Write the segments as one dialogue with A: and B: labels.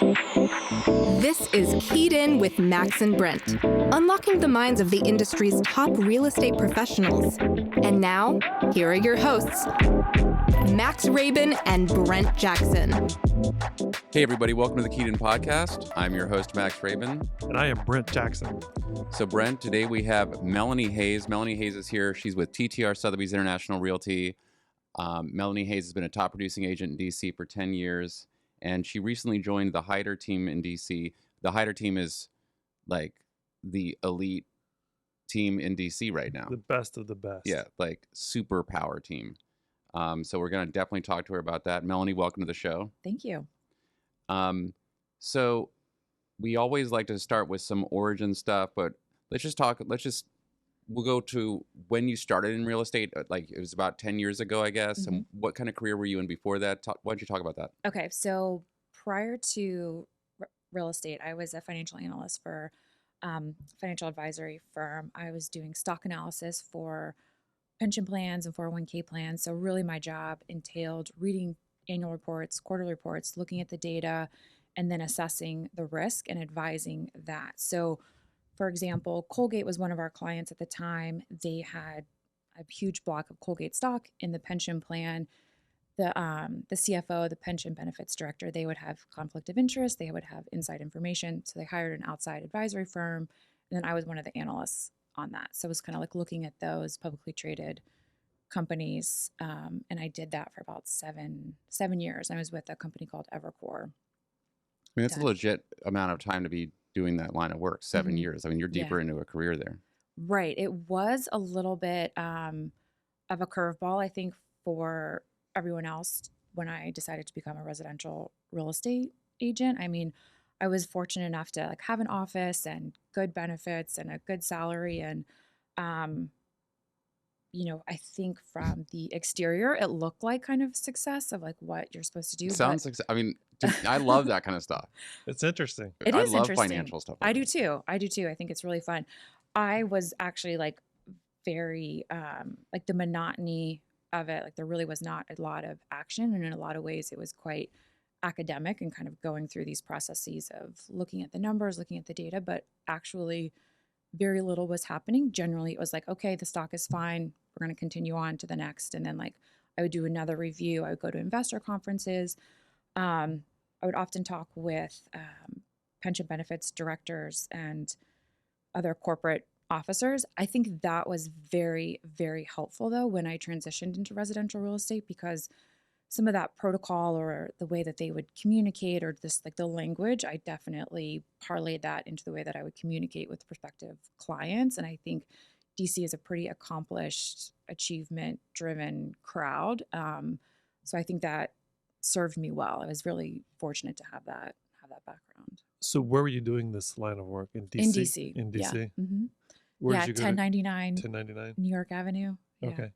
A: This is Keyed In with Max and Brent, unlocking the minds of the industry's top real estate professionals. And now, here are your hosts, Max Rabin and Brent Jackson.
B: Hey everybody, welcome to the Keyed In podcast. I'm your host, Max Rabin.
C: And I am Brent Jackson.
B: So Brent, today we have Melanie Hayes. Melanie Hayes is here. She's with TTR Sotheby's International Realty. Melanie Hayes has been a top producing agent in DC for 10 years. And she recently joined the HEIDER team in DC. The HEIDER team is like the elite team in DC right now.
C: The best of the best.
B: Yeah, like super power team. So we're going to definitely talk to her about that. Melanie, welcome to the show.
D: Thank you.
B: So we always like to start with some origin stuff, but we'll go to when you started in real estate. Like it was about 10 years ago, I guess.
D: Mm-hmm.
B: And what kind of career were you in before that? Why don't you talk about that?
D: Okay, so prior to real estate, I was a financial analyst for financial advisory firm. I was doing stock analysis for pension plans and 401k plans. So really my job entailed reading annual reports, quarterly reports, looking at the data, and then assessing the risk and advising that. So for example, Colgate was one of our clients at the time. They had a huge block of Colgate stock in the pension plan. The CFO, the pension benefits director, they would have conflict of interest. They would have inside information. So they hired an outside advisory firm. And then I was one of the analysts on that. So it was kind of like looking at those publicly traded companies. And I did that for about seven years. I was with a company called Evercore.
B: I mean, that's a legit amount of time to be doing that line of work, 7 years. I mean, you're deeper into a career there.
D: Right. It was a little bit of a curveball, I think, for everyone else when I decided to become a residential real estate agent. I mean, I was fortunate enough to like have an office and good benefits and a good salary. And, I think from the exterior, it looked like kind of success of like what you're supposed to do.
B: Sounds like, I mean, I love that kind of stuff.
C: It's interesting.
D: It is
B: I love
D: interesting.
B: financial stuff.
D: I do too. I think it's really fun. I was actually like very, like the monotony of it, like there really was not a lot of action. And in a lot of ways, it was quite academic and kind of going through these processes of looking at the numbers, looking at the data, but actually very little was happening. Generally, it was like, okay, the stock is fine. We're going to continue on to the next. And then like I would do another review. I would go to investor conferences. I would often talk with pension benefits directors and other corporate officers. I think that was very, very helpful though when I transitioned into residential real estate, because some of that protocol or the way that they would communicate or this like the language, I definitely parlayed that into the way that I would communicate with prospective clients. And I think DC is a pretty accomplished, achievement-driven crowd. So I think that served me well. I was really fortunate to have that background.
C: So where were you doing this line of work? In DC?
D: In DC.
C: In DC?
D: Yeah. Mm-hmm.
C: Where did you go
D: 1099.
C: 1099?
D: New York Avenue. Yeah.
C: Okay.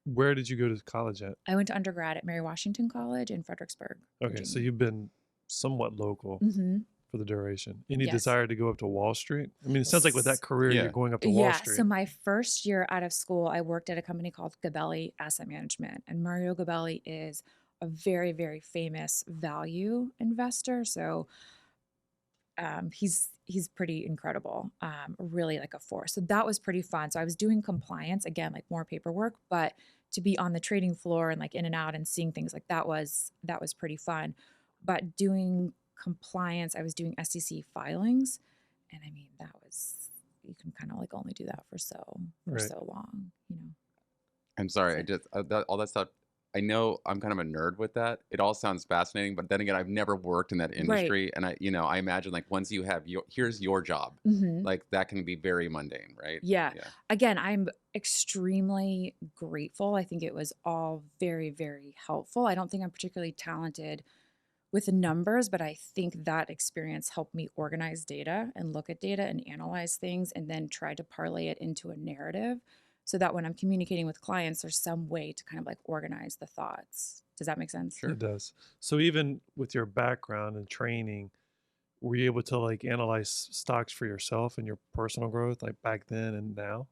C: Where did you go to college at?
D: I went to undergrad at Mary Washington College in Fredericksburg.
C: Okay,
D: Virginia.
C: so you've been somewhat local for the duration. Any
D: Yes.
C: desire to go up to Wall Street? I mean, it sounds like with that career,
B: Yeah.
C: you're going up to Wall Street.
D: So my first year out of school, I worked at a company called Gabelli Asset Management. And Mario Gabelli is a very, very famous value investor. So he's pretty incredible, really like a force. So that was pretty fun. So I was doing compliance, again, like more paperwork, but to be on the trading floor and like in and out and seeing things like that was pretty fun. But doing compliance, I was doing SEC filings. And I mean, you can kind of like only do that for so long,
B: I'm sorry. I just, all that stuff. I know I'm kind of a nerd with that. It all sounds fascinating, but then again, I've never worked in that industry. And I imagine like once you have here's your job, like that can be very mundane, right?
D: Yeah. Again, I'm extremely grateful. I think it was all very, very helpful. I don't think I'm particularly talented with the numbers, but I think that experience helped me organize data and look at data and analyze things and then try to parlay it into a narrative so that when I'm communicating with clients, there's some way to kind of like organize the thoughts. Does that make sense?
C: Sure. It does. So even with your background and training, were you able to like analyze stocks for yourself and your personal growth like back then and now?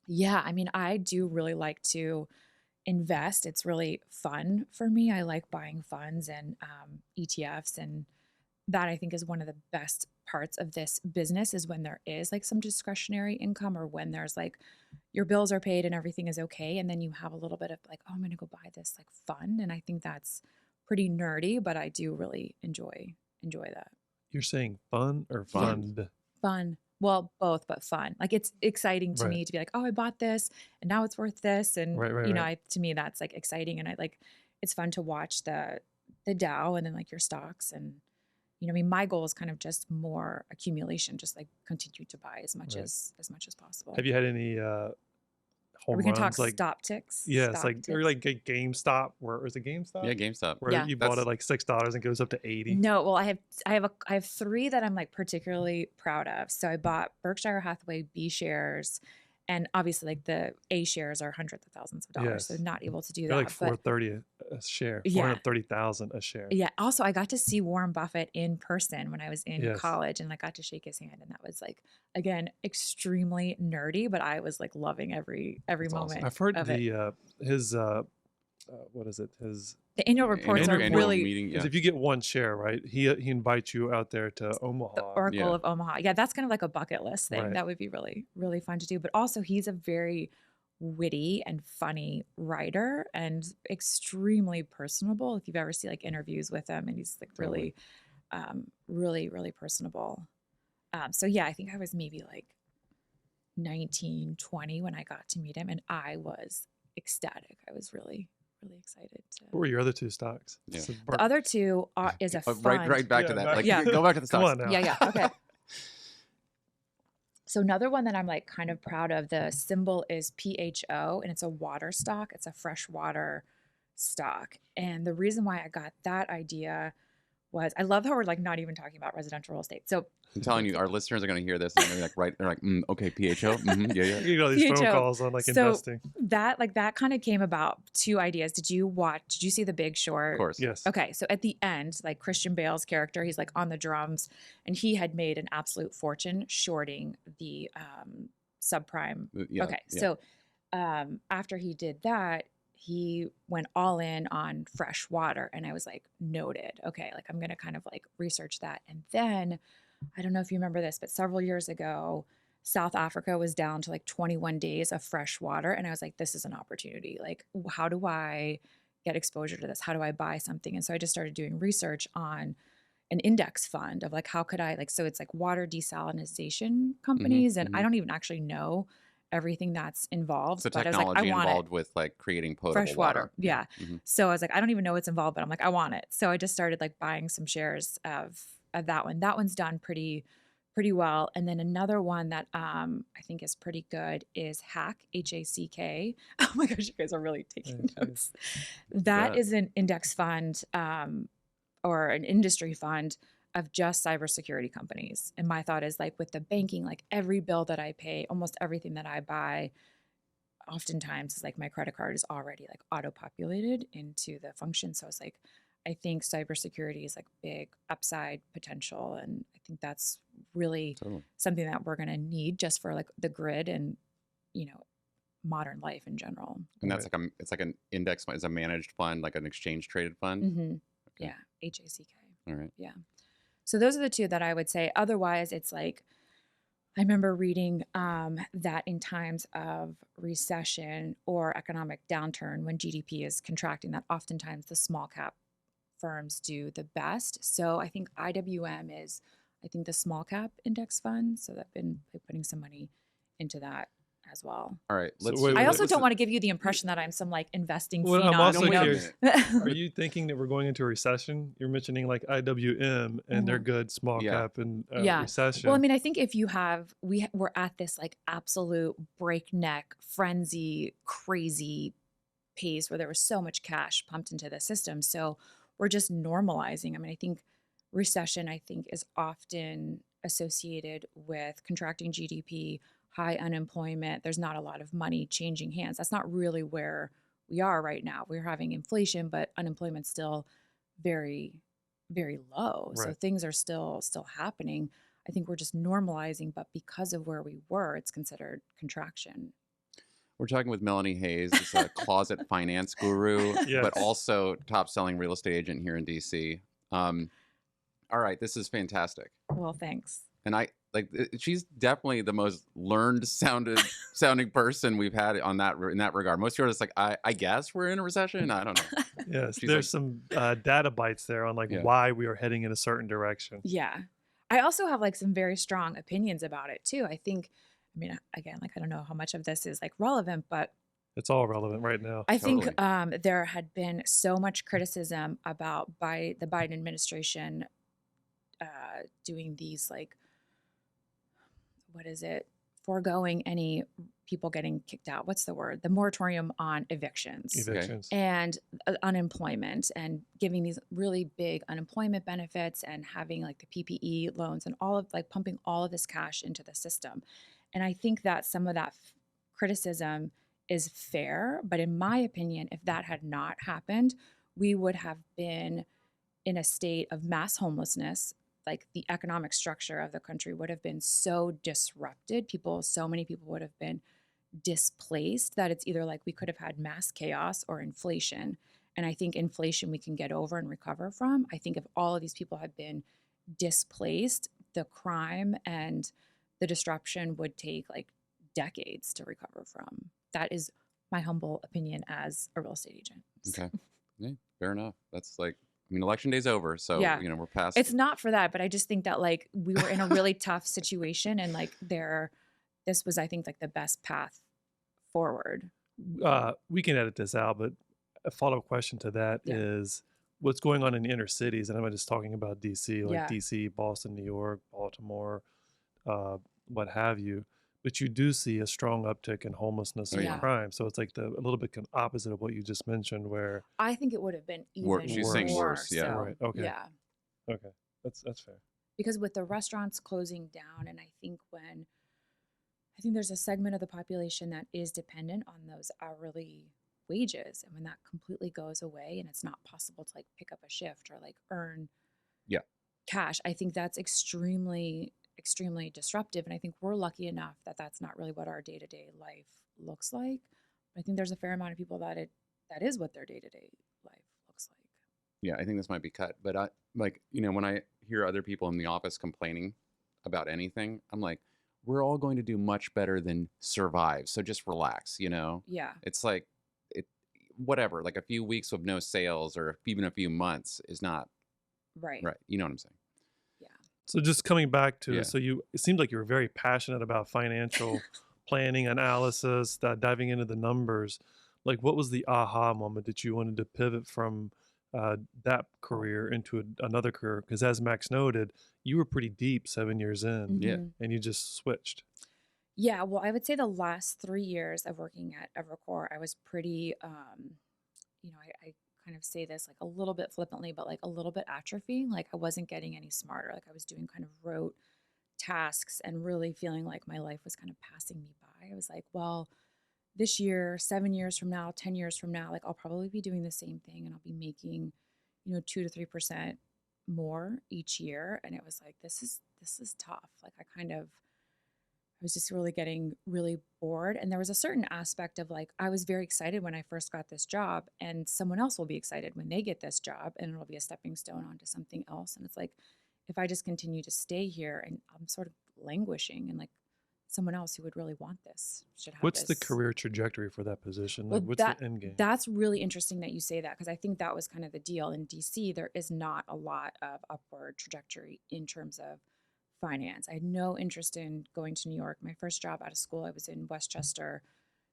D: Yeah. I mean, I do really like to invest. It's really fun for me. I like buying funds and ETFs and that I think is one of the best parts of this business is when there is like some discretionary income, or when there's like your bills are paid and everything is okay. And then you have a little bit of like, oh, I'm going to go buy this like fun. And I think that's pretty nerdy, but I do really enjoy that.
C: You're saying fun or
B: Fun.
C: fund?
D: Fun. Well, both, but fun. Like it's exciting to
C: Right.
D: me to be like, oh, I bought this and now it's worth this. And
C: Right.
D: you know, to me that's like exciting. And I like, it's fun to watch the Dow and then like your stocks. And, you know, I mean, my goal is kind of just more accumulation, just like continue to buy as much
C: Right.
D: as much as possible.
C: Have you had any home
D: We can
C: runs?
D: talk
C: Like,
D: stop ticks.
C: yes,
D: stock
C: like or
D: ticks.
C: like GameStop, where is it GameStop?
B: Yeah, GameStop.
C: Where
D: Yeah.
C: you bought
B: That's-
C: it like $6 and goes up to 80.
D: No, well, I have three that I'm like particularly proud of. So I bought Berkshire Hathaway B shares, and obviously like the A shares are hundreds of thousands of dollars. So
C: Yes.
D: not able to do
C: They're
D: that.
C: like
D: But
C: $430 a share,
D: Yeah.
C: 430,000 a share.
D: yeah, also I got to see Warren Buffett in person when I was in
C: Yes.
D: college, and I got to shake his hand, and that was like, again, extremely nerdy, but I was like loving every
B: That's awesome.
D: moment.
C: I've heard
D: of it.
C: his what is it? His
D: The annual reports are
B: Annual
D: really
B: meeting.
C: because
B: Yeah.
C: if you get one share, right, he invites you out there to
D: the
C: Omaha.
D: Oracle
B: Yeah.
D: of Omaha. Yeah, that's kind of like a bucket list thing.
C: Right.
D: That would be really, really fun to do. But also, he's a very witty and funny writer and extremely personable. If you've ever seen like interviews with him, and he's like
B: Totally.
D: really, really personable. So yeah, I think I was maybe like 19, 20 when I got to meet him, and I was ecstatic. I was really, really excited to.
C: What were your other two stocks?
B: Yeah.
C: So
D: The other two is a fund.
B: Right back to
C: Yeah,
B: that.
C: back-
B: Like,
D: Yeah.
B: go back to the
C: Come
B: stocks.
C: on now.
D: Yeah. Okay. So another one that I'm like kind of proud of, the symbol is PHO, and it's a water stock. It's a freshwater stock. And the reason why I got that idea was I love how we're like not even talking about residential real estate. So
B: I'm telling you, our listeners are going to hear this and they're like, right? They're like, okay, PHO. Yeah, yeah.
C: You know these phone
D: PHO.
C: calls on like
D: So-
C: investing.
D: that kind of came about two ideas. Did you see The Big Short?
B: Of course.
C: Yes.
D: Okay, so at the end, like Christian Bale's character, he's like on the drums, and he had made an absolute fortune shorting the subprime.
B: Yeah.
D: Okay,
B: yeah.
D: so after he did that, he went all in on fresh water, and I was like, noted. Okay, like I'm gonna kind of like research that, and then I don't know if you remember this, but several years ago, South Africa was down to like 21 days of fresh water, and I was like, this is an opportunity. Like, how do I get exposure to this? How do I buy something? And so I just started doing research on an index fund of like, how could I like, so it's like water desalinization companies. And I don't even actually know everything that's involved.
B: So
D: but I was like,
B: technology
D: I want
B: involved
D: it.
B: with like creating potable
D: Fresh water. Yeah.
B: Mhm.
D: So I was like, I don't even know what's involved, but I'm like, I want it. So I just started like buying some shares of that one. That one's done pretty well. And then another one that I think is pretty good is HACK, HACK. Oh my gosh, you guys are really taking
C: Yes, yes.
D: notes. That
B: Yeah.
D: is an index fund or an industry fund of just cybersecurity companies. And my thought is like with the banking, like every bill that I pay, almost everything that I buy, oftentimes is like my credit card is already like auto-populated into the function. So it's like, I think cybersecurity is like big upside potential. And I think that's really
B: Totally.
D: something that we're going to need just for like the grid and, you know, modern life in general.
B: And that's like it's like an index fund, it's a managed fund, like an exchange traded fund.
D: Mm-hmm.
B: Okay.
D: Yeah. HACK.
B: All right.
D: So those are the two that I would say. Otherwise, it's like, I remember reading that in times of recession or economic downturn, when GDP is contracting, that oftentimes the small cap firms do the best. So I think IWM is, I think, the small cap index fund. So I've been putting some money into that as well.
B: All right.
C: So
B: Let's.
C: wait,
D: I also
C: let's-
D: don't want to give you the impression that I'm some like investing
C: Well,
D: phenom.
C: I'm also
D: you know?
C: curious. Are you thinking that we're going into a recession? You're mentioning like IWM and they're good small
B: Yeah.
C: cap and
D: Yeah.
C: recession.
D: Well, I mean, I think if you have, we're at this like absolute breakneck, frenzy, crazy pace where there was so much cash pumped into the system. So we're just normalizing. I mean, I think recession, is often associated with contracting GDP, high unemployment. There's not a lot of money changing hands. That's not really where we are right now. We're having inflation, but unemployment's still very, very low. So
C: Right.
D: things are still happening. I think we're just normalizing, but because of where we were, it's considered contraction.
B: We're talking with Melanie Hayes, who's a closet finance guru,
C: Yes.
B: but also top selling real estate agent here in DC. All right, this is fantastic.
D: Well, thanks.
B: And she's definitely the most learned sounding person we've had on in that regard. Most people are just like, I guess we're in a recession. I don't know.
C: Yes,
B: She's
C: there's
B: like,
C: some data bites there on like
B: Yeah.
C: why we are heading in a certain direction.
D: Yeah. I also have like some very strong opinions about it too. I think, I mean, again, like I don't know how much of this is like relevant, but
C: It's all relevant right now.
D: I think
B: Totally.
D: there had been so much criticism about the Biden administration doing these like, what is it? Foregoing any people getting kicked out. What's the word? The moratorium on evictions
C: Evictions.
D: and unemployment, and giving these really big unemployment benefits and having like the PPE loans and all of like pumping all of this cash into the system. And I think that some of that criticism is fair, but in my opinion, if that had not happened, we would have been in a state of mass homelessness. Like the economic structure of the country would have been so disrupted. So many people would have been displaced that it's either like we could have had mass chaos or inflation. And I think inflation we can get over and recover from. I think if all of these people had been displaced, the crime and the disruption would take like decades to recover from. That is my humble opinion as a real estate agent.
B: Okay. Yeah, fair enough. That's like, I mean, election day's over, so
D: Yeah.
B: we're past.
D: It's not for that, but I just think that like we were in a really tough situation, and like this was, I think, like the best path forward.
C: We can edit this out, but a follow-up question to that
D: Yeah.
C: is what's going on in the inner cities, and I'm not just talking about DC, like
D: Yeah.
C: DC, Boston, New York, Baltimore, what have you. But you do see a strong uptick in homelessness
B: Oh,
C: and
B: yeah.
C: crime. So it's like a little bit opposite of what you just mentioned, where
D: I think it would have been even
B: She's saying
D: more.
B: worse, yeah.
D: So,
C: Right, okay.
D: Yeah.
C: okay, that's fair.
D: Because with the restaurants closing down, and I think there's a segment of the population that is dependent on those hourly wages, and when that completely goes away and it's not possible to like pick up a shift or like earn
B: Yeah.
D: cash, I think that's extremely disruptive. And I think we're lucky enough that that's not really what our day-to-day life looks like. But I think there's a fair amount of people that is what their day-to-day life looks like.
B: Yeah, I think this might be cut, but when I hear other people in the office complaining about anything, I'm like, we're all going to do much better than survive. So just relax,
D: Yeah.
B: It's like whatever, like a few weeks of no sales or even a few months is not
D: Right.
B: right. You know what I'm saying?
D: Yeah.
C: So just coming back to,
B: Yeah.
C: it seemed like you were very passionate about financial planning, analysis, diving into the numbers. Like, what was the aha moment that you wanted to pivot from that career into another career? Because as Max noted, you were pretty deep 7 years in,
B: Yeah.
D: Mhm.
C: and you just switched.
D: Yeah, well, I would say the last 3 years of working at Evercore, I was pretty, I kind of say this like a little bit flippantly, but like a little bit atrophying. Like I wasn't getting any smarter. Like I was doing kind of rote tasks and really feeling like my life was kind of passing me by. I was like, well, this year, 7 years from now, 10 years from now, like I'll probably be doing the same thing and I'll be making, 2 to 3% more each year. And it was like, this is tough. Like I was just really getting really bored. And there was a certain aspect of like, I was very excited when I first got this job, and someone else will be excited when they get this job, and it'll be a stepping stone onto something else. And it's like, if I just continue to stay here and I'm sort of languishing, and like someone else who would really want this should have
C: What's the
D: this.
C: career trajectory for that position?
D: Well,
C: Like, what's the end game?
D: That's really interesting that you say that, because I think that was kind of the deal. In DC, there is not a lot of upward trajectory in terms of finance. I had no interest in going to New York. My first job out of school, I was in Westchester,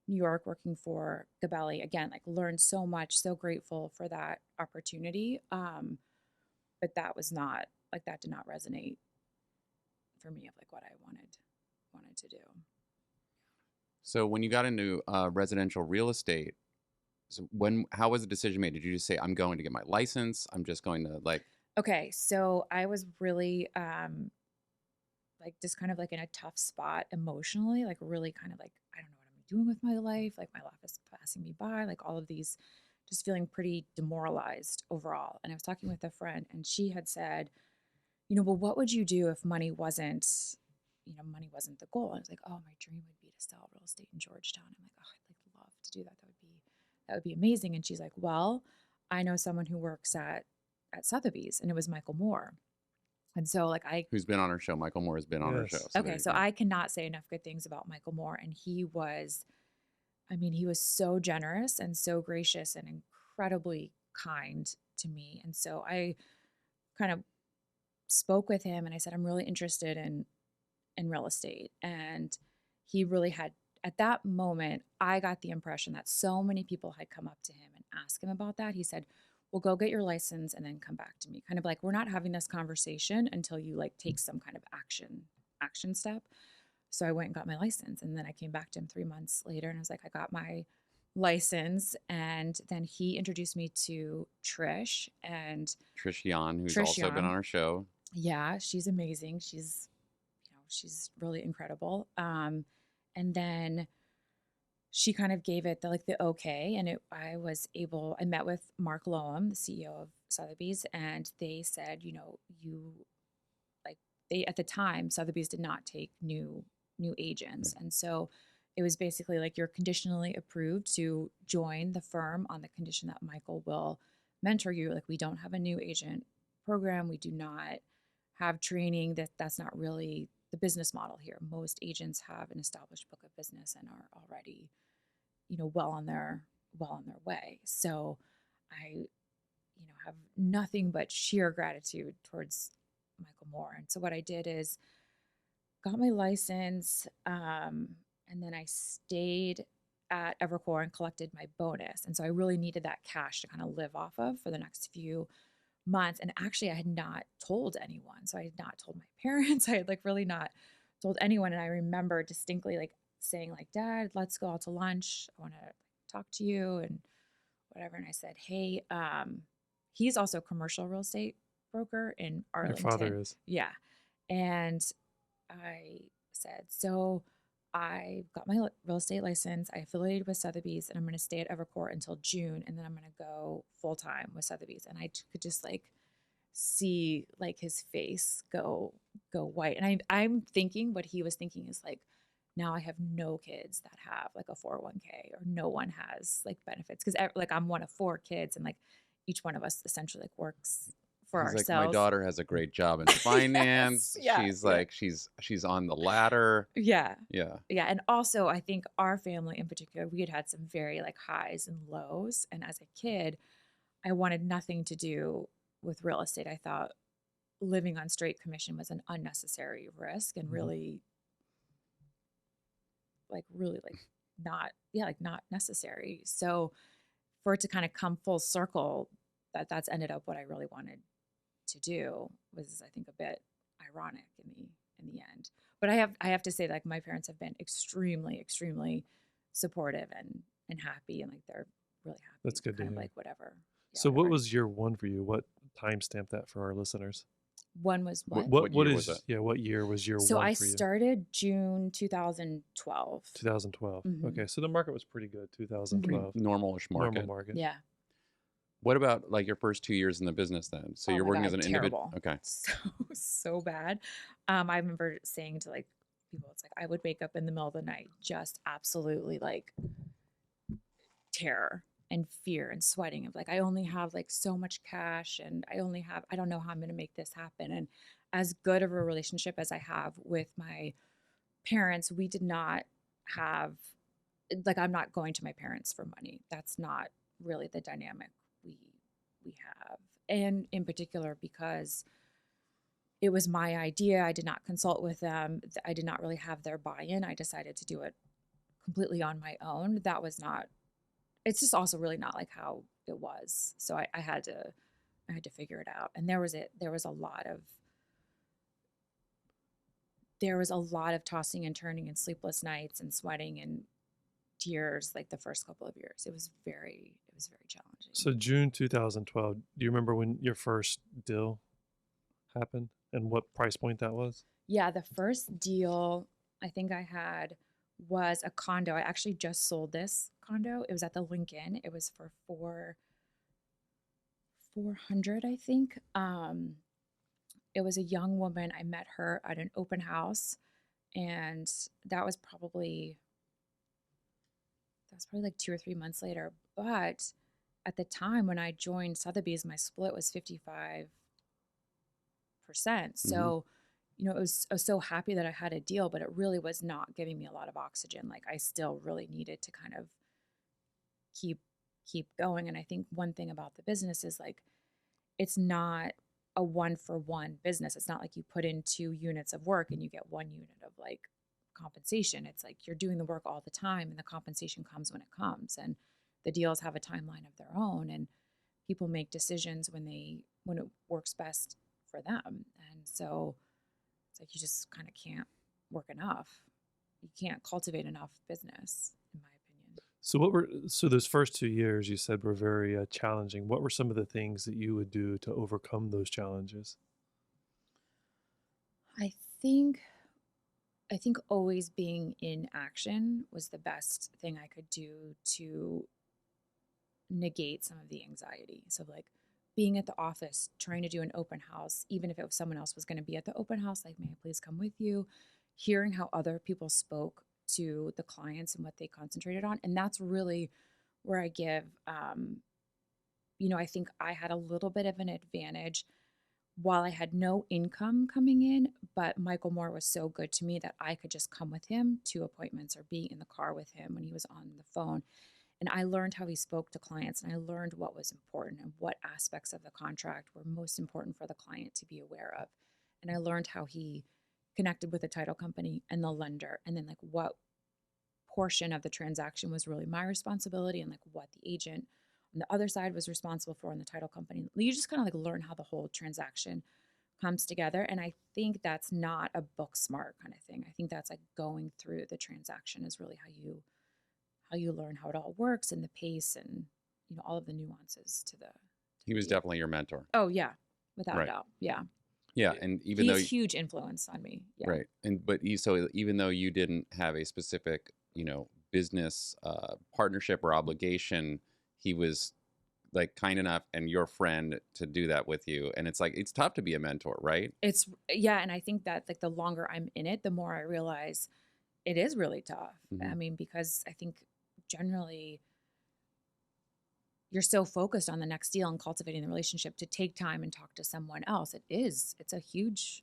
D: New York, working for Gabelli. Again, like learned so much, so grateful for that opportunity. But that was not like, that did not resonate for me of like what I wanted to do.
B: So when you got into residential real estate, how was the decision made? Did you just say, I'm going to get my license? I'm just going to
D: Okay, so I was really like just kind of like in a tough spot emotionally, like really kind of like, I don't know what I'm doing with my life. Like my life is passing me by, like all of these, just feeling pretty demoralized overall. And I was talking with a friend, and she had said, well, what would you do if money wasn't the goal? And I was like, oh, my dream would be to sell real estate in Georgetown. I'm like, oh, I'd like love to do that. That would be amazing. And she's like, well, I know someone who works at Sotheby's, and it was Michael Moore. And so like
B: Who's been on our show? Michael Moore has been on our show.
C: Yes.
B: So
D: okay, so I cannot say enough good things about Michael Moore. And he was, I mean, he was so generous and so gracious and incredibly kind to me. And so I kind of spoke with him and I said, I'm really interested in real estate. And he really had, at that moment, I got the impression that so many people had come up to him and asked him about that. He said, well, go get your license and then come back to me. Kind of like, we're not having this conversation until you like take some kind of action step. So I went and got my license. And then I came back to him 3 months later and I was like, I got my license. And then he introduced me to Trish and
B: Trish Yan, who's
D: Trish
B: also been
D: Yan.
B: on our show.
D: Yeah, she's amazing. She's really incredible. And then she kind of gave it the okay. And I met with Mark Loam, the CEO of Sotheby's, and they said, at the time, Sotheby's did not take new agents. And so it was basically like you're conditionally approved to join the firm on the condition that Michael will mentor you. Like we don't have a new agent program. We do not have training. That's not really the business model here. Most agents have an established book of business and are already, well on their way. So I, have nothing but sheer gratitude towards Michael Moore. And so what I did is got my license, and then I stayed at Evercore and collected my bonus. And so I really needed that cash to kind of live off of for the next few months. And actually I had not told anyone. So I had not told my parents. I had really not told anyone. And I remember distinctly saying Dad, let's go out to lunch. I want to talk to you and whatever. And I said, hey, he's also a commercial real estate broker in Arlington.
C: Your father is.
D: Yeah. And I said, so I got my real estate license. I affiliated with Sotheby's and I'm going to stay at Evercore until June. And then I'm going to go full time with Sotheby's. And I could just see his face go white. And I'm thinking what he was thinking is now I have no kids that have a 401k or no one has benefits. Cause I'm one of 4 kids and each one of us essentially works for
B: He's
D: ourselves.
B: my daughter has a great job in finance.
D: Yes, yeah,
B: she's on the ladder.
D: Yeah.
B: Yeah.
D: Yeah. And also I think our family in particular, we had some very highs and lows. And as a kid, I wanted nothing to do with real estate. I thought living on straight commission was an unnecessary risk and really not necessary. So for it to kind of come full circle, that's ended up what I really wanted to do was, I think, a bit ironic in the end. But I have to say my parents have been extremely, extremely supportive and happy and they're really happy.
C: That's good to hear.
D: Whatever. Yeah,
C: So
D: whatever.
C: what was year 1 for you? What timestamp that for our listeners?
D: One was what?
C: What
B: year
C: is
B: was it?
C: Yeah, what year was year 1
D: So
C: for
D: I
C: you?
D: started June 2012.
C: 2012.
D: Mhm.
C: Okay, so the market was pretty good. 2012.
B: Normal-ish market.
C: Normal market.
D: Yeah.
B: What about your first 2 years in the business then? So
D: Oh
B: you're
D: my
B: working
D: God,
B: as an individual.
D: terrible.
B: Okay.
D: So bad. I remember saying to people, it's I would wake up in the middle of the night, just absolutely terror and fear and sweating of I only have so much cash and I don't know how I'm going to make this happen. And as good of a relationship as I have with my parents, we did not have, I'm not going to my parents for money. That's not really the dynamic we have. And in particular, because it was my idea, I did not consult with them. I did not really have their buy-in. I decided to do it completely on my own. That was not, it's just also really not how it was. So I had to figure it out. And there was a lot of tossing and turning and sleepless nights and sweating and tears the first couple of years. It was very challenging.
C: So June 2012, do you remember when your first deal happened and what price point that was?
D: Yeah, the first deal I think I had was a condo. I actually just sold this condo. It was at the Lincoln. It was for $400, I think. It was a young woman. I met her at an open house, and that was probably 2 or 3 months later. But at the time when I joined Sotheby's, my split was 55% So, I was so happy that I had a deal, but it really was not giving me a lot of oxygen. Like I still really needed to kind of keep going. And I think one thing about the business is like it's not a 1-for-1 business. It's not like you put in 2 units of work and you get 1 unit of like compensation. It's like you're doing the work all the time and the compensation comes when it comes. And the deals have a timeline of their own, and people make decisions when it works best for them. And so it's like you just kind of can't work enough. You can't cultivate enough business, in my opinion.
C: So those first 2 years you said were very challenging. What were some of the things that you would do to overcome those challenges?
D: I think always being in action was the best thing I could do to negate some of the anxiety. So like being at the office, trying to do an open house, even if it was someone else was going to be at the open house, like, may I please come with you? Hearing how other people spoke to the clients and what they concentrated on. And that's really where I give, I think I had a little bit of an advantage while I had no income coming in, but Michael Moore was so good to me that I could just come with him to appointments or be in the car with him when he was on the phone. And I learned how he spoke to clients, and I learned what was important and what aspects of the contract were most important for the client to be aware of. And I learned how he connected with the title company and the lender, and then like what portion of the transaction was really my responsibility and like what the agent on the other side was responsible for in the title company. You just kind of like learn how the whole transaction comes together. And I think that's not a book smart kind of thing. I think that's like going through the transaction is really how you learn how it all works and the pace and all of the nuances to the
B: He was definitely your mentor.
D: Oh yeah, without a
B: Right.
D: doubt. Yeah.
B: Yeah, and even
D: He's
B: though
D: huge influence on me. Yeah.
B: right, so even though you didn't have a specific business partnership or obligation, he was like kind enough and your friend to do that with you. And it's like it's tough to be a mentor, right?
D: And I think that like the longer I'm in it, the more I realize it is really tough.
B: Mhm.
D: I mean, because I think generally you're so focused on the next deal and cultivating the relationship to take time and talk to someone else. It's a huge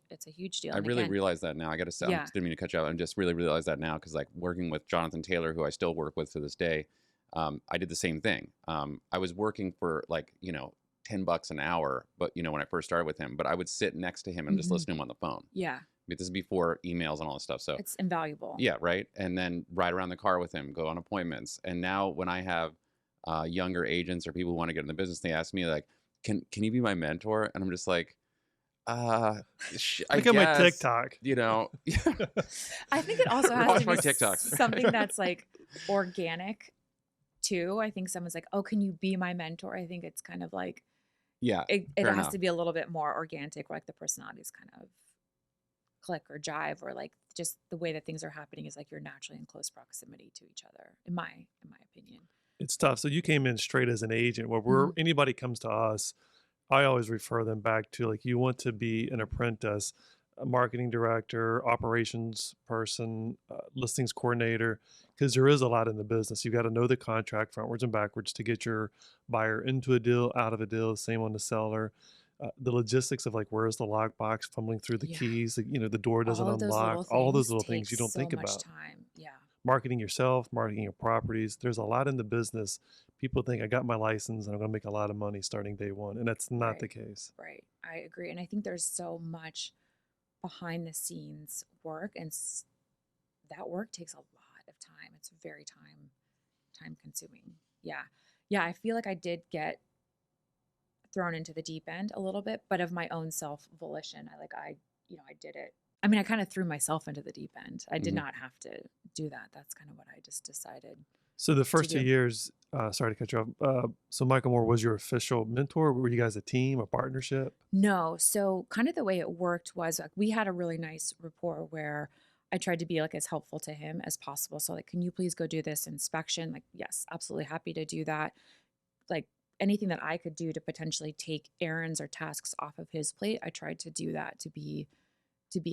D: deal.
B: I
D: And
B: really
D: again,
B: realize that now. I got to say, I
D: yeah,
B: didn't mean to cut you off. I just really realize that now because, like, working with Jonathan Taylor, who I still work with to this day, I did the same thing. I was working for like $10 an hour, but when I first started with him, but I would sit next to him and just
D: Mhm.
B: listen to him on the phone.
D: yeah,
B: But this is before emails and all this stuff. So
D: it's invaluable.
B: yeah, right. And then ride around the car with him, go on appointments. And now when I have younger agents or people who want to get in the business, they ask me like, "Can you be my mentor?" And I'm just like, I
C: Look at my
B: guess,
C: TikTok.
D: I think it also has
B: Watch
D: to
B: my
D: be
B: TikToks.
D: something that's like organic too. I think someone's like, "Oh, can you be my mentor?" I think it's kind of like
B: Yeah,
D: it
B: fair
D: has
B: enough.
D: to be a little bit more organic, like the personalities kind of click or jive, or like just the way that things are happening is like you're naturally in close proximity to each other, in my opinion.
C: It's tough. So you came in straight as an agent. Where
D: Mhm.
C: anybody comes to us, I always refer them back to like you want to be an apprentice, a marketing director, operations person, listings coordinator, because there is a lot in the business. You got to know the contract frontwards and backwards to get your buyer into a deal, out of a deal. Same on the seller. The logistics of like where's the lockbox, fumbling through the
D: Yeah.
C: keys, the door doesn't
D: All of those little
C: unlock. All those
D: things
C: little
D: take
C: things you don't
D: so
C: think
D: much
C: about.
D: time. Yeah.
C: Marketing yourself, marketing your properties. There's a lot in the business. People think I got my license and I'm going to make a lot of money starting day one. And that's not the
D: Right.
C: case.
D: Right. I agree. And I think there's so much behind the scenes work, and that work takes a lot of time. It's very time consuming. Yeah. Yeah, I feel like I did get thrown into the deep end a little bit, but of my own self volition. I did it. I mean, I kind of threw myself into the deep end. I did
B: Mhm.
D: not have to do that. That's kind of what I just decided
C: So the
D: to
C: first 2
D: do.
C: years, sorry to cut you off. So Michael Moore was your official mentor. Were you guys a team, a partnership?
D: No. So kind of the way it worked was like we had a really nice rapport where I tried to be like as helpful to him as possible. So like, can you please go do this inspection? Like, yes, absolutely happy to do that. Like anything that I could do to potentially take errands or tasks off of his plate, I tried to do that to be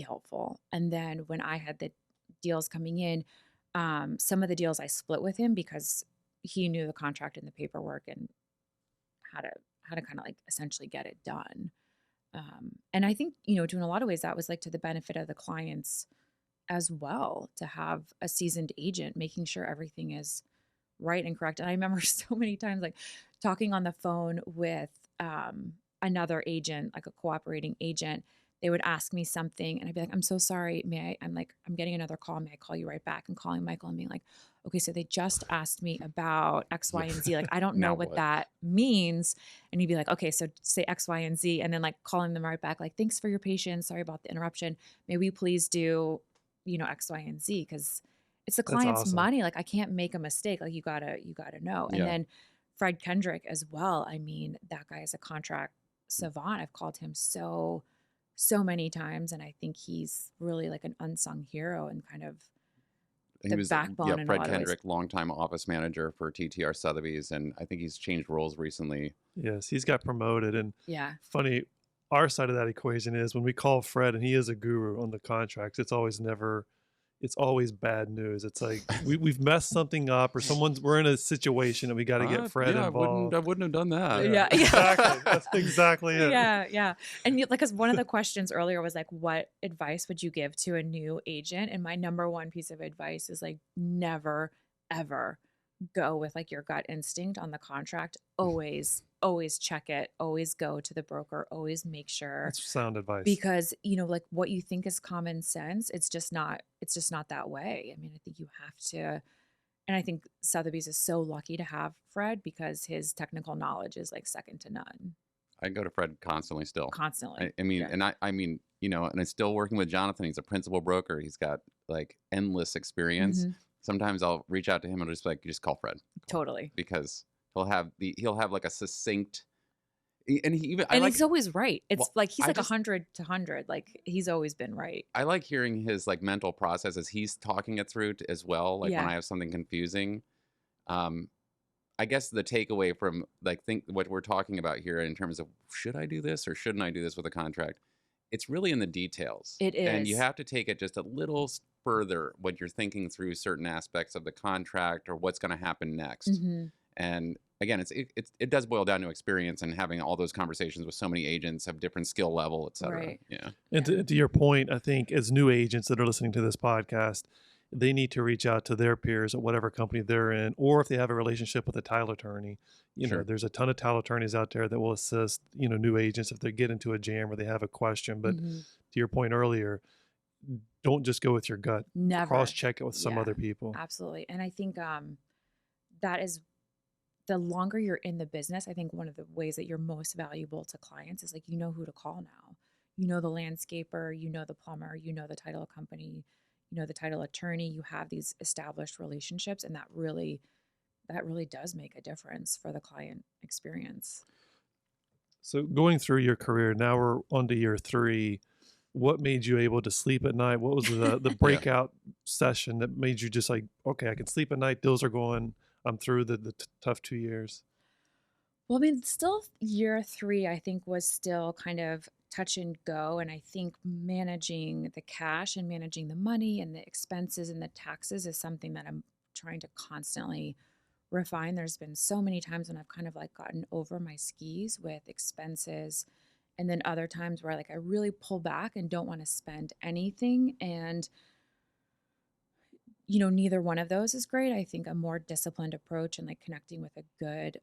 D: helpful. And then when I had the deals coming in, some of the deals I split with him because he knew the contract and the paperwork and how to kind of like essentially get it done. And I think, you know, to in a lot of ways that was like to the benefit of the clients as well, to have a seasoned agent making sure everything is right and correct. And I remember so many times like talking on the phone with another agent, like a cooperating agent. They would ask me something and I'd be like, I'm so sorry. I'm getting another call. May I call you right back? And calling Michael and being like, okay, so they just asked me about X, Y, and Z. Like, I don't know
B: Now
D: what
B: what?
D: that means. And he'd be like, okay, so say X, Y, and Z. And then like calling them right back, like, thanks for your patience. Sorry about the interruption. May we please do, you know, X, Y, and Z? Because it's the
C: That's
D: client's
C: awesome.
D: money. Like I can't make a mistake. Like you gotta know. And
B: Yeah.
D: then Fred Kendrick as well. I mean, that guy is a contract savant. I've called him so many times, and I think he's really like an unsung hero and kind of
B: He
D: the
B: was,
D: backbone in a
B: Fred
D: lot of ways.
B: Kendrick, longtime office manager for TTR Sotheby's, and I think he's changed roles recently.
C: Yes, he's got promoted. And
D: Yeah.
C: funny, our side of that equation is when we call Fred and he is a guru on the contracts, it's always bad news. It's like we've messed something up, or we're in a situation and we got to get Fred involved.
B: I wouldn't have done that.
D: Yeah.
C: Exactly. That's exactly it.
D: Yeah. And like, cause one of the questions earlier was like, what advice would you give to a new agent? And my number one piece of advice is like, never, ever go with like your gut instinct on the contract. Always check it. Always go to the broker. Always make sure.
C: That's sound advice.
D: Because, you know, like what you think is common sense, it's just not that way. I mean, I think you have to, and I think Sotheby's is so lucky to have Fred because his technical knowledge is like second to none.
B: I go to Fred constantly still.
D: Constantly.
B: I mean,
D: Yeah.
B: and I mean, you know, and I'm still working with Jonathan. He's a principal broker. He's got like endless experience.
D: Mhm.
B: Sometimes I'll reach out to him and just like, just call Fred,
D: Totally.
B: because he'll have like a succinct, and he even,
D: And he's always right. It's
B: Well,
D: like he's
B: I
D: like
B: just-
D: 100 to 100. Like he's always been right.
B: I like hearing his like mental process as he's talking it through as well. Like when
D: Yeah.
B: I have something confusing, I guess the takeaway from like think what we're talking about here in terms of should I do this or shouldn't I do this with a contract, it's really in the details.
D: It
B: and you
D: is.
B: have to take it just a little further when you're thinking through certain aspects of the contract or what's going to happen next.
D: Mhm.
B: And again, it does boil down to experience and having all those conversations with so many agents of different skill level, et cetera.
D: Right.
B: Yeah.
C: And to your point, I think as new agents that are listening to this podcast, they need to reach out to their peers at whatever company they're in, or if they have a relationship with a title attorney. You know,
B: Sure.
C: there's a ton of title attorneys out there that will assist, you know, new agents if they get into a jam or they have a question. But
D: Mhm.
C: to your point earlier, don't just go with your gut.
D: Never.
C: Cross check it with some
D: Yeah.
C: other people.
D: Absolutely. And I think that is the longer you're in the business, I think one of the ways that you're most valuable to clients is like, you know who to call now. You know the landscaper, you know the plumber, you know the title company, you know the title attorney. You have these established relationships, and that really does make a difference for the client experience.
C: So going through your career, now we're on to year 3. What made you able to sleep at night? What was the breakout session that made you just like, okay, I can sleep at night. Those are going. I'm through the tough 2 years.
D: Well, I mean, still year 3, I think was still kind of touch and go. And I think managing the cash and managing the money and the expenses and the taxes is something that I'm trying to constantly refine. There's been so many times when I've kind of like gotten over my skis with expenses. And then other times where like I really pull back and don't want to spend anything. And you know, neither one of those is great. I think a more disciplined approach and like connecting with a good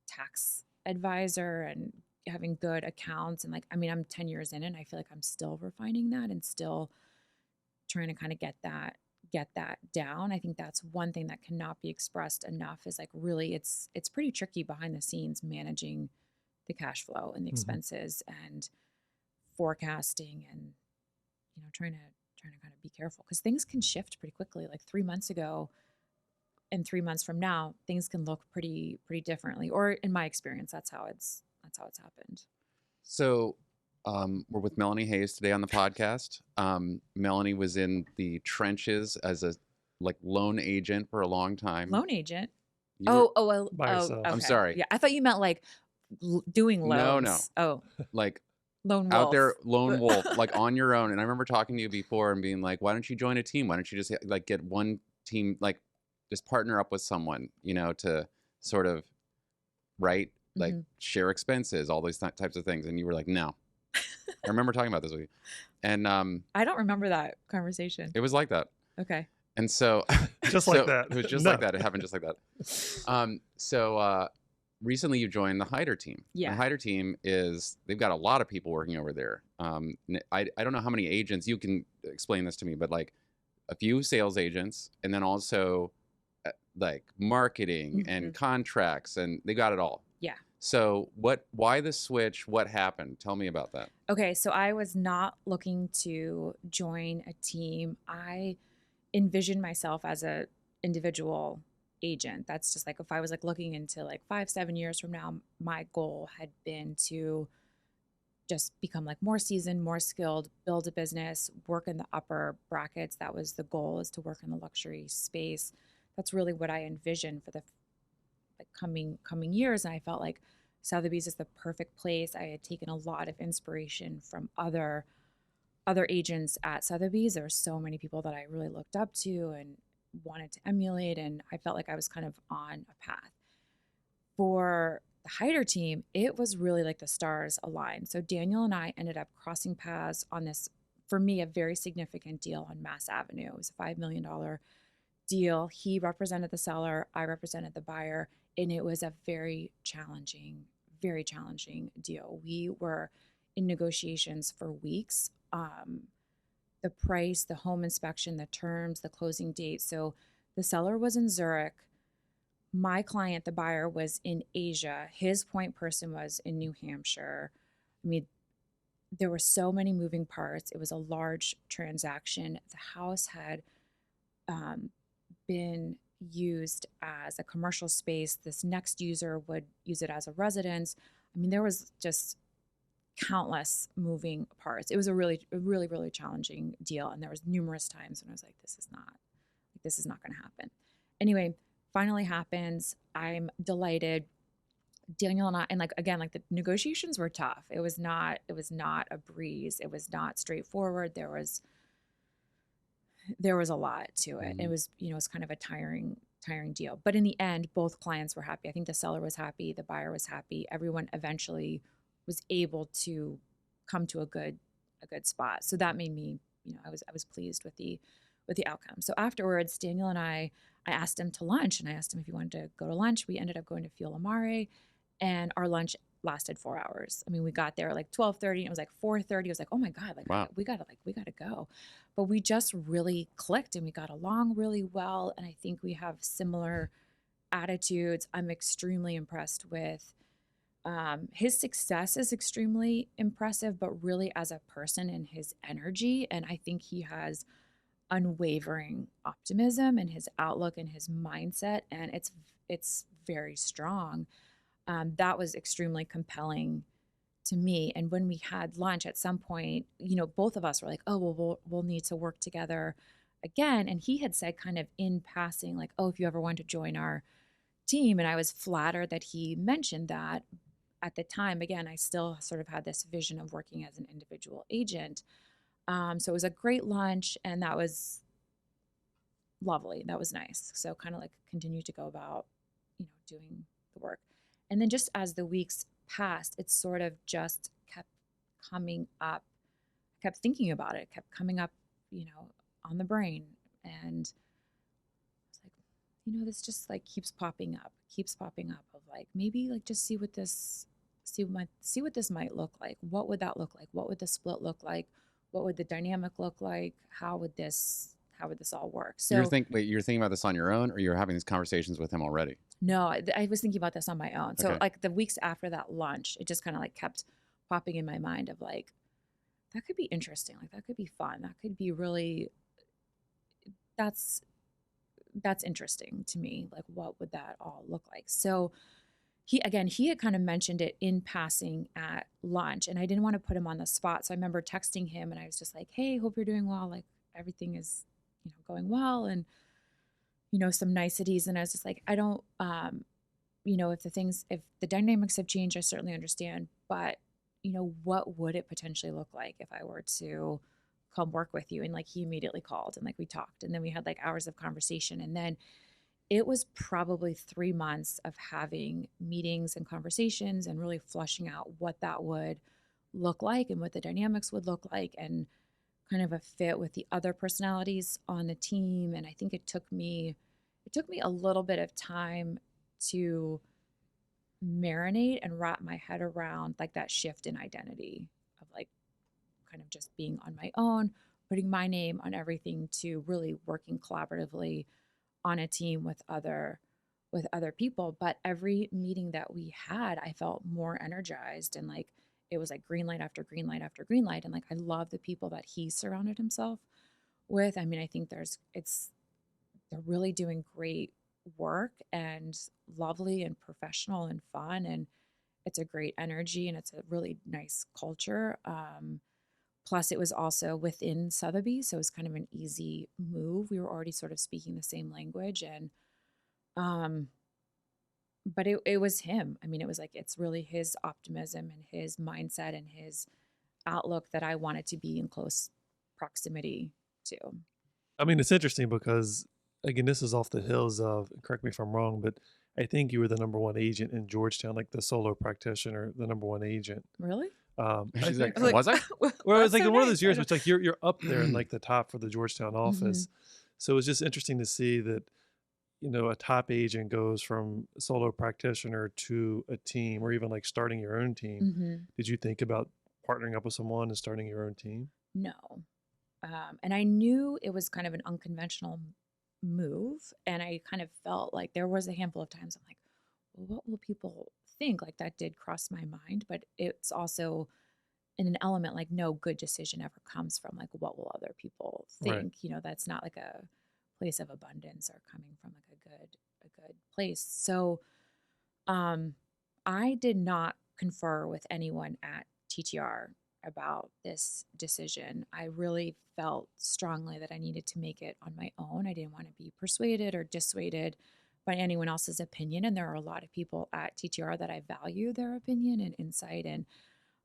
D: tax advisor and having good accounts. And like, I mean, I'm 10 years in and I feel like I'm still refining that and still trying to kind of get that down. I think that's one thing that cannot be expressed enough is like really it's pretty tricky behind the scenes managing the cash flow and the expenses and forecasting and, you know, trying to kind of be careful because things can shift pretty quickly. Like 3 months ago and 3 months from now, things can look pretty differently. Or in my experience, that's how it's happened.
B: So we're with Melanie Hayes today on the podcast. Melanie was in the trenches as a like loan agent for a long time.
D: Loan agent.
B: You were-
C: By yourself.
B: I'm
D: okay.
B: sorry.
D: Yeah, I thought you meant like doing loans.
B: No.
D: Oh,
B: like
D: lone wolf.
B: out there, lone wolf, like on your own. And I remember talking to you before and being like, why don't you join a team? Why don't you just like get one team, like just partner up with someone, you know, to sort of, right? like share expenses, all these types of things. And you were like, no. I remember talking about this with you. And
D: I don't remember that conversation.
B: it was like that.
D: Okay.
B: And so
C: Just like that.
B: It was just
C: No.
B: like that. It happened just like that. Recently you joined the HEIDER team.
D: Yeah.
B: The HEIDER team they've got a lot of people working over there. I don't know how many agents, you can explain this to me, but like a few sales agents, and then also like marketing and contracts, and they got it all.
D: Yeah.
B: So why the switch? What happened? Tell me about that.
D: Okay. So I was not looking to join a team. I envisioned myself as a individual agent. That's just like, if I was like looking into like 5-7 years from now, my goal had been to just become like more seasoned, more skilled, build a business, work in the upper brackets. That was the goal, is to work in the luxury space. That's really what I envisioned for the like coming years. And I felt like Sotheby's is the perfect place. I had taken a lot of inspiration from other agents at Sotheby's. There were so many people that I really looked up to and wanted to emulate, and I felt like I was kind of on a path. For the HEIDER team, it was really like the stars aligned. So Daniel and I ended up crossing paths on this, for me, a very significant deal on Mass Avenue. It was a $5 million deal. He represented the seller, I represented the buyer, and it was a very challenging deal. We were in negotiations for weeks. The price, the home inspection, the terms, the closing date. So the seller was in Zurich. My client, the buyer, was in Asia. His point person was in New Hampshire. I mean, there were so many moving parts. It was a large transaction. The house had been used as a commercial space. This next user would use it as a residence. I mean, there was just countless moving parts. It was a really challenging deal. And there was numerous times when I was like, this is not going to happen. Anyway, finally happens. I'm delighted. Daniel and I, and like, again, like the negotiations were tough. It was not a breeze. It was not straightforward. There was a lot to it. It was, it was kind of a tiring deal. But in the end, both clients were happy. I think the seller was happy. The buyer was happy. Everyone eventually was able to come to a good spot. So that made me, I was pleased with the outcome. So afterwards, Daniel and I asked him to lunch, and I asked him if he wanted to go to lunch. We ended up going to Fiole Mare, and our lunch lasted 4 hours. I mean, we got there like 12:30, and it was like 4:30. I was like, oh my God, like
B: wow.
D: we gotta go. But we just really clicked, and we got along really well. And I think we have similar attitudes. I'm extremely impressed with his success is extremely impressive, but really as a person and his energy. And I think he has unwavering optimism in his outlook and his mindset, and it's very strong. That was extremely compelling to me. And when we had lunch at some point, both of us were like, oh, well, we'll need to work together again. And he had said kind of in passing, like, oh, if you ever want to join our team. And I was flattered that he mentioned that. At the time, again, I still sort of had this vision of working as an individual agent. So it was a great lunch, and that was lovely. That was nice. So kind of like continue to go about, doing the work. And then just as the weeks passed, it sort of just kept coming up. I kept thinking about it. It kept coming up, on the brain. And it's like, this just like keeps popping up of like, maybe like just see what this might look like. What would that look like? What would the split look like? What would the dynamic look like? How would this all work? So
B: you're thinking about this on your own, or you're having these conversations with him already?
D: No, I was thinking about this on my own. So
B: Okay.
D: like the weeks after that lunch, it just kind of like kept popping in my mind of like, that could be interesting. Like that could be fun. That could be really, that's interesting to me. Like, what would that all look like? So he had kind of mentioned it in passing at lunch, and I didn't want to put him on the spot. So I remember texting him, and I was just like, hey, hope you're doing well. Like everything is, going well, and, some niceties. And I was just like, I don't, if the dynamics have changed, I certainly understand, but, what would it potentially look like if I were to come work with you? And like, he immediately called, and like, we talked, and then we had like hours of conversation. And then it was probably 3 months of having meetings and conversations and really flushing out what that would look like and what the dynamics would look like, and kind of a fit with the other personalities on the team. And I think it took me a little bit of time to marinate and wrap my head around like that shift in identity of like kind of just being on my own, putting my name on everything, to really working collaboratively on a team with other people. But every meeting that we had, I felt more energized, and like it was like green light after green light after green light. And like I love the people that he surrounded himself with. I mean, I think they're really doing great work and lovely and professional and fun, and it's a great energy and it's a really nice culture. Plus, it was also within Sotheby's, so it was kind of an easy move. We were already sort of speaking the same language, and but it was him. I mean, it was like it's really his optimism and his mindset and his outlook that I wanted to be in close proximity to.
C: I mean, it's interesting because, again, this is off the hills of, correct me if I'm wrong, but I think you were the number one agent in Georgetown, like the solo practitioner, the number one agent.
D: Really?
C: I
B: She's
C: think,
B: like, was I?
C: well, it was like
D: so
C: in one of
D: nice.
C: those years, it's like you're up there in like the top for the Georgetown office.
D: Mhm.
C: So it's just interesting to see that, you know, a top agent goes from solo practitioner to a team, or even like starting your own team.
D: Mhm.
C: Did you think about partnering up with someone and starting your own team?
D: No. And I knew it was kind of an unconventional move. And I kind of felt like there was a handful of times I'm like, well, what will people think? Like that did cross my mind. But it's also in an element like no good decision ever comes from like what will other people think.
C: Right.
D: You know, that's not like a place of abundance or coming from like a good place. So I did not confer with anyone at TTR about this decision. I really felt strongly that I needed to make it on my own. I didn't want to be persuaded or dissuaded by anyone else's opinion. And there are a lot of people at TTR that I value their opinion and insight. And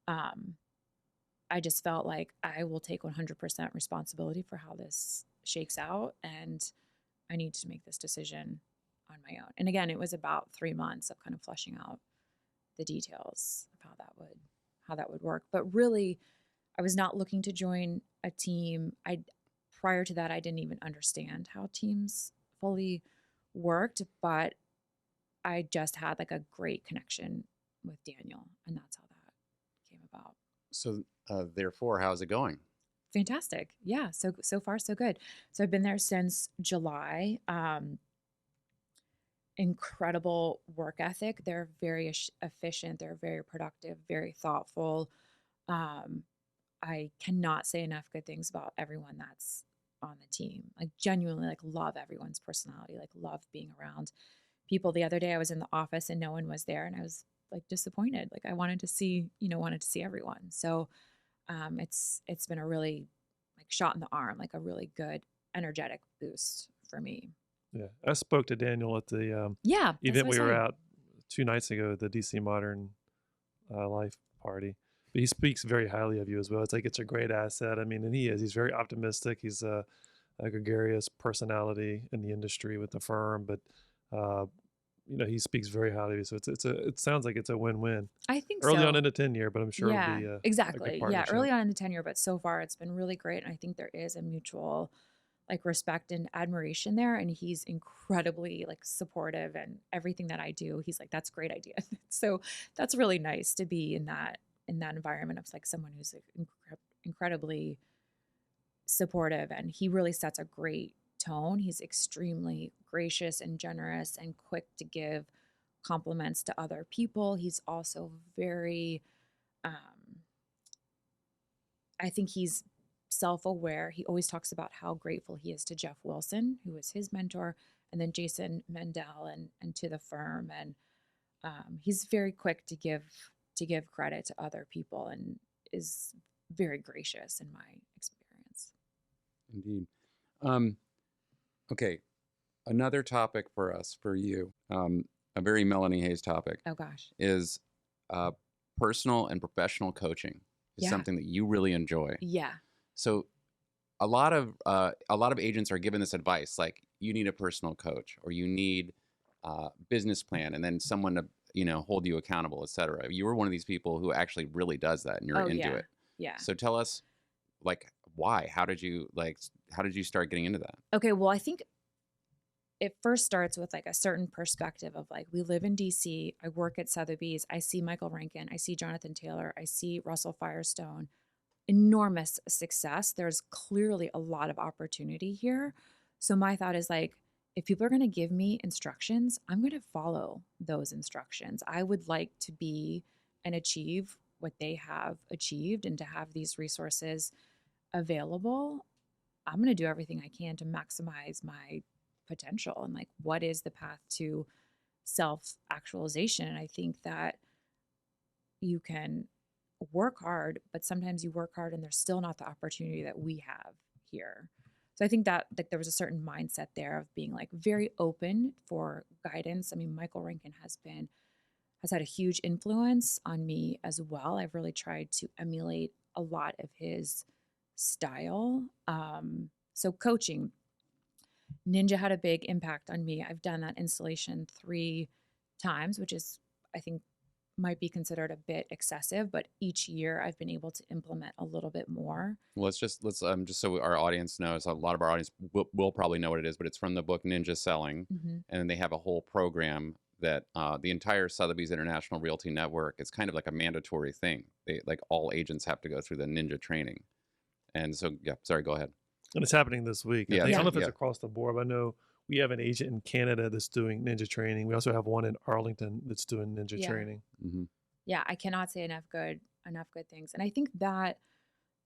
D: I just felt like I will take 100% responsibility for how this shakes out. And I need to make this decision on my own. And again, it was about 3 months of kind of fleshing out the details of how that would work. But really, I was not looking to join a team. Prior to that, I didn't even understand how teams fully worked, but I just had like a great connection with Daniel, and that's how that came about.
B: So, therefore, how's it going?
D: Fantastic. Yeah. So far, so good. So I've been there since July. Incredible work ethic. They're very efficient. They're very productive, very thoughtful. I cannot say enough good things about everyone that's on the team. Like genuinely, like love everyone's personality, like love being around people. The other day I was in the office and no one was there, and I was like disappointed. Like I wanted to see everyone. So it's been a really like shot in the arm, like a really good energetic boost for me.
C: Yeah. I spoke to Daniel at the
D: Yeah, that's
C: event
D: what I
C: we were
D: saw.
C: at 2 nights ago, the DC Modern Life party. But he speaks very highly of you as well. It's like it's a great asset. I mean, and he is. He's very optimistic. He's a gregarious personality in the industry with the firm, but you know, he speaks very highly of you. So it sounds like it's a win-win.
D: I think
C: Early on
D: so.
C: in the tenure, but I'm sure it'll
D: Yeah,
C: be a
D: exactly.
C: good
D: Yeah,
C: partnership.
D: early on in the tenure, but so far it's been really great. And I think there is a mutual like respect and admiration there. And he's incredibly like supportive, and everything that I do, he's like, that's a great idea. So that's really nice to be in that environment of like someone who's like, incredibly supportive, and he really sets a great tone. He's extremely gracious and generous and quick to give compliments to other people. He's also very I think he's self-aware. He always talks about how grateful he is to Jeff Wilson, who was his mentor, and then Jason Mendel and to the firm. And he's very quick to give credit to other people, and is very gracious in my experience.
B: Indeed. Okay, another topic for you, a very Melanie Hayes topic,
D: Oh gosh.
B: is personal and professional coaching is
D: Yeah.
B: something that you really enjoy.
D: Yeah.
B: So a lot of agents are given this advice, like you need a personal coach or you need business plan, and then someone to hold you accountable, etc. You were one of these people who actually really does that, and you're
D: Oh
B: into
D: yeah.
B: it.
D: Yeah.
B: So tell us, like, why? How did you start getting into that?
D: Okay, well, I think it first starts with like a certain perspective of like, we live in DC, I work at Sotheby's, I see Michael Rankin, I see Jonathan Taylor, I see Russell Firestone, enormous success. There's clearly a lot of opportunity here. So my thought is like, if people are going to give me instructions, I'm going to follow those instructions. I would like to be and achieve what they have achieved, and to have these resources available. I'm going to do everything I can to maximize my potential, and like, what is the path to self actualization. And I think that you can work hard, but sometimes you work hard and there's still not the opportunity that we have here. So I think that like there was a certain mindset there of being like very open for guidance. I mean, Michael Rankin has had a huge influence on me as well. I've really tried to emulate a lot of his style. So coaching, Ninja had a big impact on me. I've done that installation 3 times, which is, I think, might be considered a bit excessive, but each year I've been able to implement a little bit more.
B: Well, let's just so our audience knows, a lot of our audience will probably know what it is, but it's from the book Ninja Selling, and then they have a whole program that the entire Sotheby's International Realty Network, it's kind of like a mandatory thing. They like all agents have to go through the Ninja training, and so yeah, sorry, go ahead.
C: And it's happening this week. I
B: Yeah,
C: think, I don't know if it's
B: yeah.
C: across the board, but I know we have an agent in Canada that's doing ninja training. We also have one in Arlington that's doing ninja
D: Yeah.
C: training.
D: Yeah, I cannot say enough good things. And I think that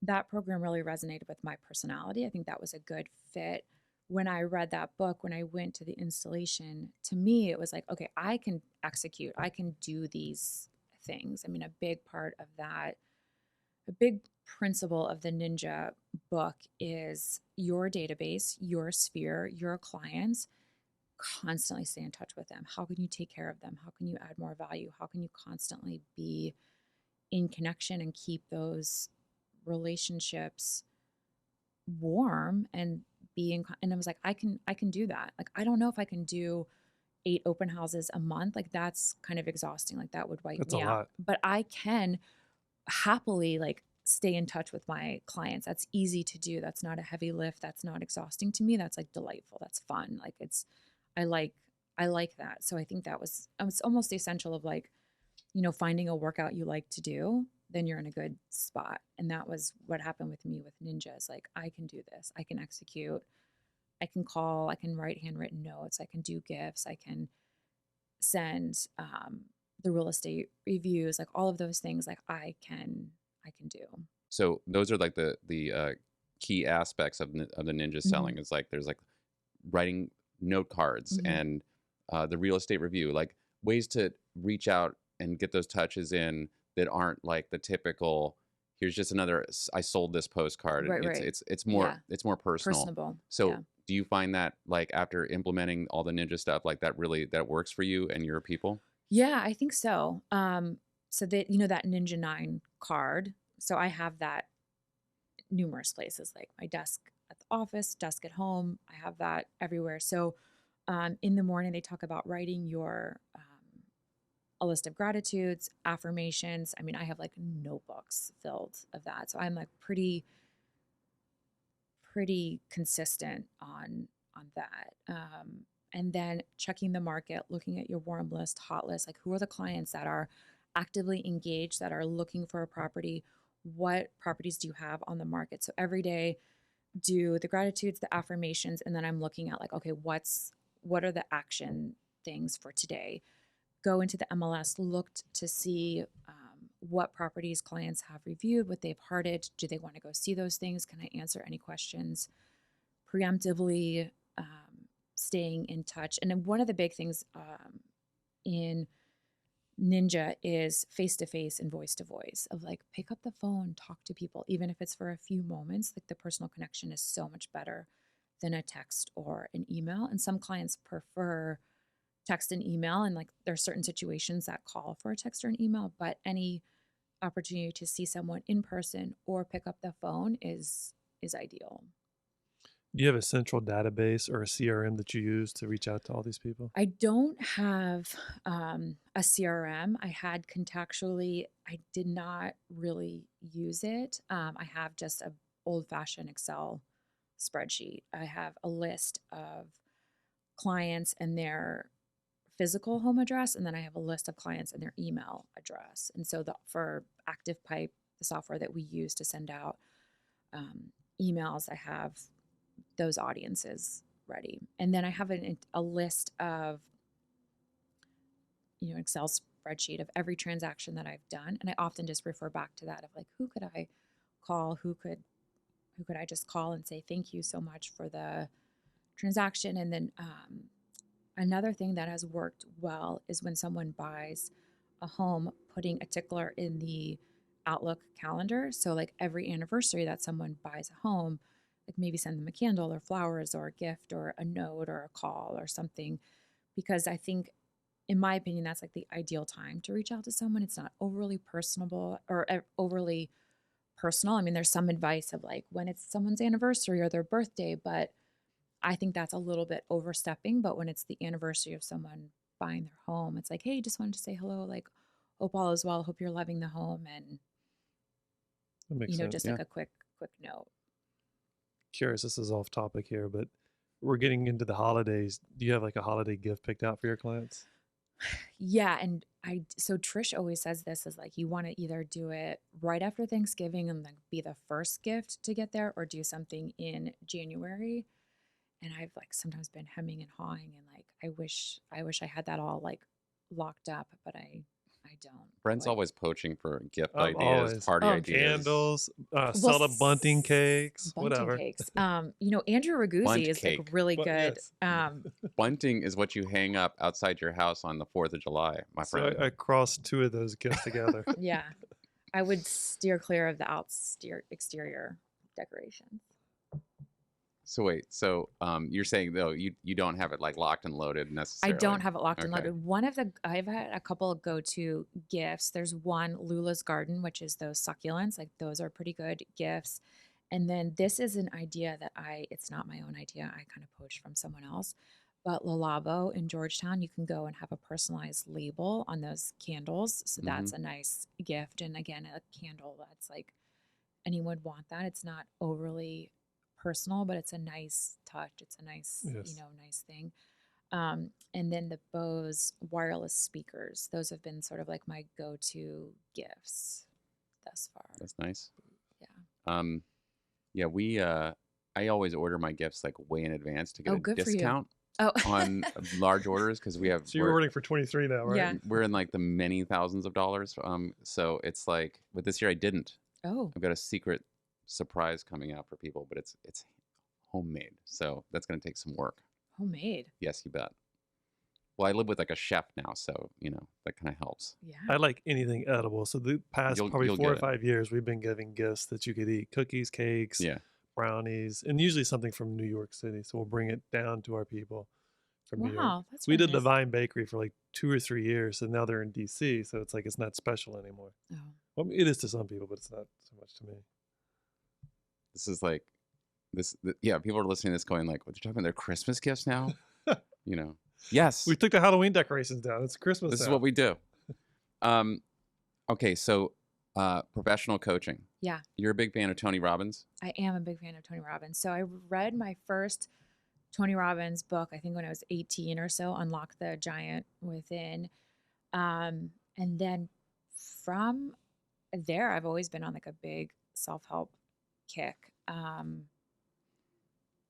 D: that program really resonated with my personality. I think that was a good fit. When I read that book, when I went to the installation, to me it was like, okay, I can execute. I can do these things. I mean, a big part of that, a big principle of the Ninja book is your database, your sphere, your clients. Constantly stay in touch with them. How can you take care of them? How can you add more value? How can you constantly be in connection and keep those relationships warm and and I was like, I can do that. Like, I don't know if I can do 8 open houses a month. Like, that's kind of exhausting. Like, that would wipe
C: That's
D: me
C: a
D: out.
C: lot.
D: But I can happily like stay in touch with my clients. That's easy to do. That's not a heavy lift. That's not exhausting to me. That's like delightful. That's fun. Like, I like that. So I think it's almost essential of like, finding a workout you like to do, then you're in a good spot. And that was what happened with me with Ninja. Is like, I can do this. I can execute. I can call. I can write handwritten notes. I can do gifts. I can send the real estate reviews. Like, all of those things. Like, I can do.
B: So those are like the key aspects of the Ninja Selling. It's like there's like writing note cards and the real estate review, like ways to reach out and get those touches in that aren't like the typical, here's just another I sold this postcard.
D: Right, right.
B: It's more personal.
D: Personable.
B: So
D: Yeah.
B: do you find that like after implementing all the Ninja stuff, like that works for you and your people?
D: Yeah, I think so. So that, that Ninja 9 card. So I have that numerous places, like my desk at the office, desk at home. I have that everywhere. So in the morning, they talk about writing your a list of gratitudes, affirmations. I mean, I have like notebooks filled of that. So I'm like pretty consistent on that. And then checking the market, looking at your warm list, hot list, like who are the clients that are actively engaged, that are looking for a property? What properties do you have on the market? So every day, do the gratitudes, the affirmations, and then I'm looking at like, okay, what are the action things for today? Go into the MLS, looked to see what properties clients have reviewed, what they've hearted. Do they want to go see those things? Can I answer any questions preemptively? Staying in touch. And then one of the big things in Ninja is face-to-face and voice-to-voice, of like, pick up the phone, talk to people, even if it's for a few moments. Like, the personal connection is so much better than a text or an email. And some clients prefer text and email, and like there are certain situations that call for a text or an email, but any opportunity to see someone in person or pick up the phone is ideal.
C: Do you have a central database or a CRM that you use to reach out to all these people?
D: I don't have a CRM. I had contactually, I did not really use it. I have just a old-fashioned Excel spreadsheet. I have a list of clients and their physical home address, and then I have a list of clients and their email address. And so for ActivePipe, the software that we use to send out emails, I have those audiences ready. And then I have a list of, Excel spreadsheet of every transaction that I've done. And I often just refer back to that of like, who could I call? Who could I just call and say, thank you so much for the transaction? And then another thing that has worked well is when someone buys a home, putting a tickler in the Outlook calendar. So like every anniversary that someone buys a home, like maybe send them a candle or flowers or a gift or a note or a call or something. Because I think, in my opinion, that's like the ideal time to reach out to someone. It's not overly personable or overly personal. I mean, there's some advice of like when it's someone's anniversary or their birthday, but I think that's a little bit overstepping. But when it's the anniversary of someone buying their home, it's like, hey, just wanted to say hello, like, hope all is well, hope you're loving the home, and
C: That makes sense.
D: just like a quick note.
C: Curious, this is off topic here, but we're getting into the holidays. Do you have like a holiday gift picked out for your clients?
D: Yeah, and so Trish always says this is like you want to either do it right after Thanksgiving and like be the first gift to get there, or do something in January. And I've like sometimes been hemming and hawing, and like I wish I had that all like locked up, but I don't.
B: Brent's
D: Like,
B: always poaching for gift
C: I'm
B: ideas,
C: always-
B: party
D: Oh,
B: ideas.
C: Candles, sell the bunting cakes,
D: bunting
C: whatever.
D: cakes. Andrew Raguzzi
B: Bundt
D: is like
B: cake.
D: really
C: But
D: good.
C: yes.
B: Bunting is what you hang up outside your house on the 4th of July, my
C: So
B: friend.
C: I crossed two of those gifts together.
D: Yeah, I would steer clear of the exterior decorations.
B: So wait, you're saying though you don't have it like locked and loaded
D: I
B: necessarily?
D: don't have it locked and
B: Okay.
D: loaded. I've had a couple of go-to gifts. There's one, Lula's Garden, which is those succulents. Like those are pretty good gifts. And then this is an idea that it's not my own idea. I kind of poached from someone else. But Lalabo in Georgetown, you can go and have a personalized label on those candles. So that's a nice gift. And again, a candle that's like anyone would want that. It's not overly personal, but it's a nice touch. It's a nice,
C: Yes.
D: nice thing. And then the Bose wireless speakers. Those have been sort of like my go-to gifts thus far.
B: That's nice.
D: Yeah.
B: Yeah, I always order my gifts like way in advance to get a
D: good for you.
B: discount
D: Oh,
B: on large orders because we have
C: So you're ordering for 23 now, right?
D: Yeah.
B: we're in like the many thousands of dollars. So it's like, but this year I didn't.
D: oh,
B: I've got a secret surprise coming out for people, but it's homemade, so that's going to take some work.
D: homemade.
B: Yes, you bet. Well, I live with like a chef now, so that kind of helps.
D: Yeah.
C: I like anything edible. So the past
B: You'll
C: probably 4
B: get
C: or
B: it.
C: 5 years, we've been giving gifts that you could eat: cookies, cakes,
B: Yeah.
C: brownies, and usually something from New York City. So we'll bring it down to our people from New York.
D: Wow, that's
C: We
D: really
C: did
D: nice.
C: Divine Bakery for like 2 or 3 years, and now they're in DC. So it's like it's not special anymore.
D: Oh.
C: Well, I mean, it is to some people, but it's not so much to me.
B: This is like yeah. People are listening to this going like, "What, they're talking about their Christmas gifts now?" Yes.
C: We took the Halloween decorations down. It's Christmas.
B: This is
C: now.
B: what we do. Okay, so professional coaching.
D: Yeah.
B: You're a big fan of Tony Robbins?
D: I am a big fan of Tony Robbins. So I read my first Tony Robbins book, I think when I was 18 or so, Unlock the Giant Within. And then from there, I've always been on like a big self-help kick.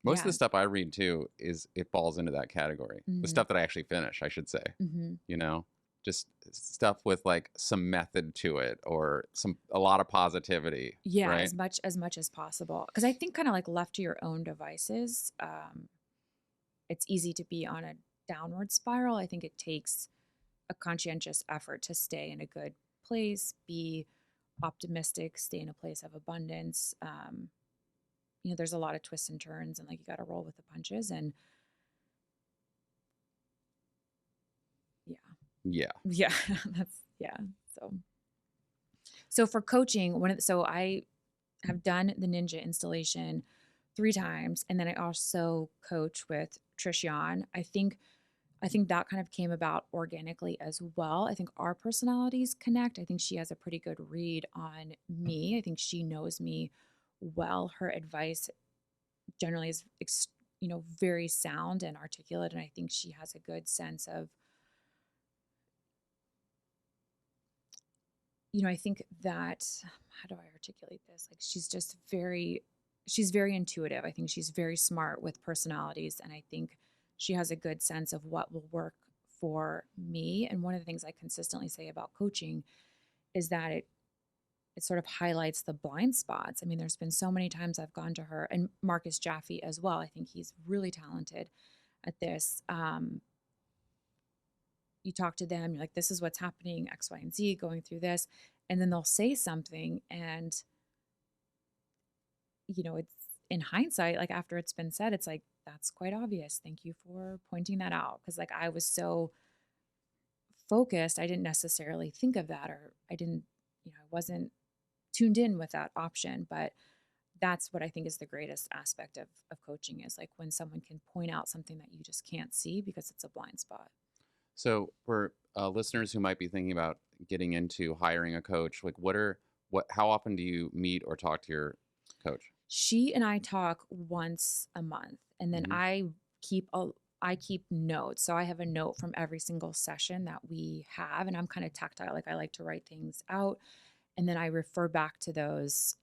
B: Most of
D: Yeah.
B: the stuff I read too it falls into that category. The
D: Mhm.
B: stuff that I actually finish, I should say.
D: Mm-hmm.
B: Just stuff with like some method to it or a lot of positivity.
D: Yeah,
B: right?
D: as much as possible. Because I think kind of like left to your own devices, it's easy to be on a downward spiral. I think it takes a conscientious effort to stay in a good place, be optimistic, stay in a place of abundance. There's a lot of twists and turns, and like you got to roll with the punches. And
B: Yeah.
D: yeah, So for coaching, so I have done the Ninja installation 3 times, and then I also coach with Trishan. I think that kind of came about organically as well. I think our personalities connect. I think she has a pretty good read on me. I think she knows me well. Her advice generally is very sound and articulate, and I think she has a good sense of, I think that, how do I articulate this? Like she's very intuitive. I think she's very smart with personalities, and I think she has a good sense of what will work for me. And one of the things I consistently say about coaching is that it sort of highlights the blind spots. I mean, there's been so many times I've gone to her, and Marcus Jaffe as well. I think he's really talented at this. You talk to them, you're like, this is what's happening, X, Y, and Z, going through this. And then they'll say something, and, it's in hindsight, like after it's been said, it's like, that's quite obvious. Thank you for pointing that out. Cause like I was so focused, I didn't necessarily think of that, or I didn't, I wasn't tuned in with that option. But that's what I think is the greatest aspect of coaching, is like when someone can point out something that you just can't see because it's a blind spot.
B: So for listeners who might be thinking about getting into hiring a coach, like how often do you meet or talk to your coach?
D: She and I talk once a month, and then
B: Mhm.
D: I keep notes. So I have a note from every single session that we have, and I'm kind of tactile. Like I like to write things out, and then I refer back to those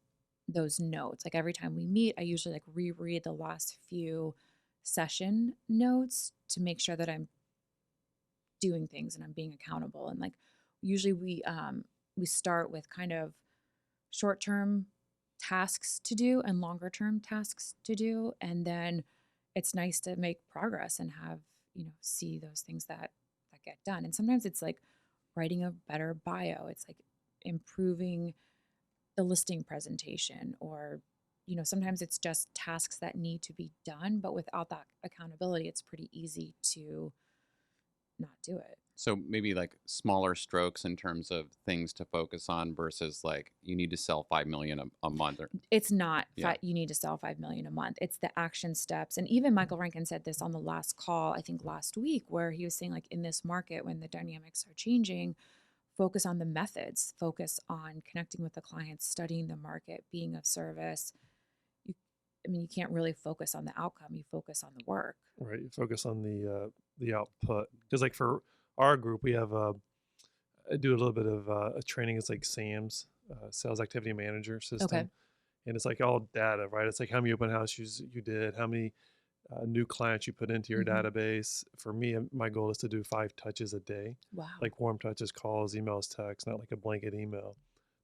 D: notes. Like every time we meet, I usually like reread the last few session notes to make sure that I'm doing things and I'm being accountable. And like usually we start with kind of short-term tasks to do and longer-term tasks to do, and then it's nice to make progress and have, see those things that get done. And sometimes it's like writing a better bio. It's like improving the listing presentation, or sometimes it's just tasks that need to be done, but without that accountability, it's pretty easy to not do it.
B: So maybe like smaller strokes in terms of things to focus on versus like you need to sell 5 million a month.
D: It's not
B: Yeah.
D: you need to sell 5 million a month. It's the action steps. And even Michael Rankin said this on the last call, I think last week, where he was saying like in this market, when the dynamics are changing, focus on the methods, focus on connecting with the clients, studying the market, being of service. You can't really focus on the outcome. You focus on the work.
C: Right. You focus on the output. Because like for our group, we have I do a little bit of a training. It's like SAM's sales activity manager system.
D: Okay.
C: And it's like all data, right? It's like how many open houses you did, how many new clients you put into your
D: Mhm.
C: database. For me, my goal is to do 5 touches a day,
D: Wow.
C: like warm touches, calls, emails, texts, not like a blanket email.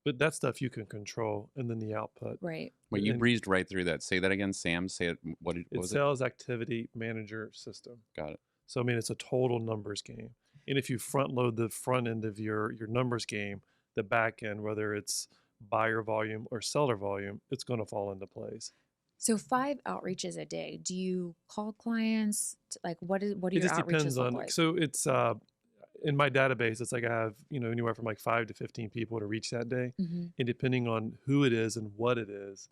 C: But that stuff you can control, and then the output.
D: Right.
B: Wait, you
C: And
B: breezed right through that. Say that again, Sam. Say it. What
C: it's
B: was it?
C: sales activity manager system.
B: Got it.
C: So I mean, it's a total numbers game. And if you front load the front end of your numbers game, the back end, whether it's buyer volume or seller volume, it's going to fall into place.
D: So 5 outreaches a day. Do you call clients? Like what do
C: It
D: your
C: just
D: outreaches
C: depends
D: look
C: on.
D: like?
C: So it's in my database, it's like I have anywhere from like 5 to 15 people to reach that day,
D: Mm-hmm.
C: and depending on who it is and what it is,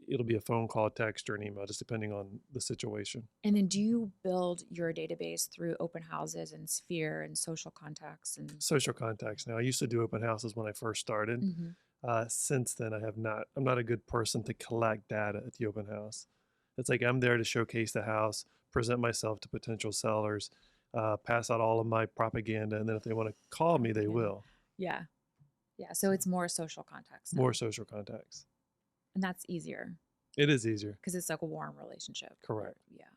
C: it'll be a phone call, text, or an email, just depending on the situation.
D: And then do you build your database through open houses and Sphere and social contacts and
C: Social contacts. Now, I used to do open houses when I first started.
D: Mhm.
C: Since then, I have not. I'm not a good person to collect data at the open house. It's like I'm there to showcase the house, present myself to potential sellers, pass out all of my propaganda, and then if they want to call me, they
D: Propaganda.
C: will.
D: Yeah. Yeah. So it's more social contacts now.
C: More social contacts.
D: And that's easier
C: It is easier.
D: because it's like a warm relationship.
C: Correct.
D: Yeah.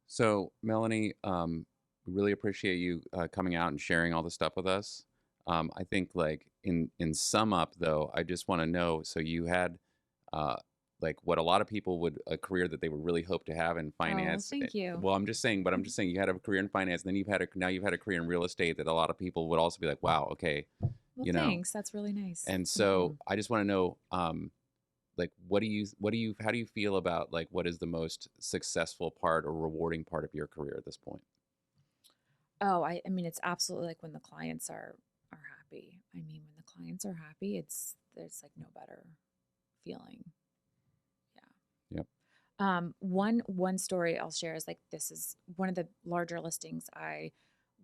B: So Melanie, we really appreciate you coming out and sharing all the stuff with us. I think like in sum up though, I just want to know. So you had like what a lot of people would a career that they would really hope to have in finance.
D: thank you.
B: Well, I'm just saying you had a career in finance, and then now you've had a career in real estate that a lot of people would also be like, wow, okay,
D: Well, thanks. That's really nice.
B: And so I just want to know, like, how do you feel about like what is the most successful part or rewarding part of your career at this point?
D: Oh, I mean, it's absolutely like when the clients are happy. I mean, when the clients are happy, there's like no better feeling. Yeah.
B: Yep.
D: One story I'll share is like, this is one of the larger listings I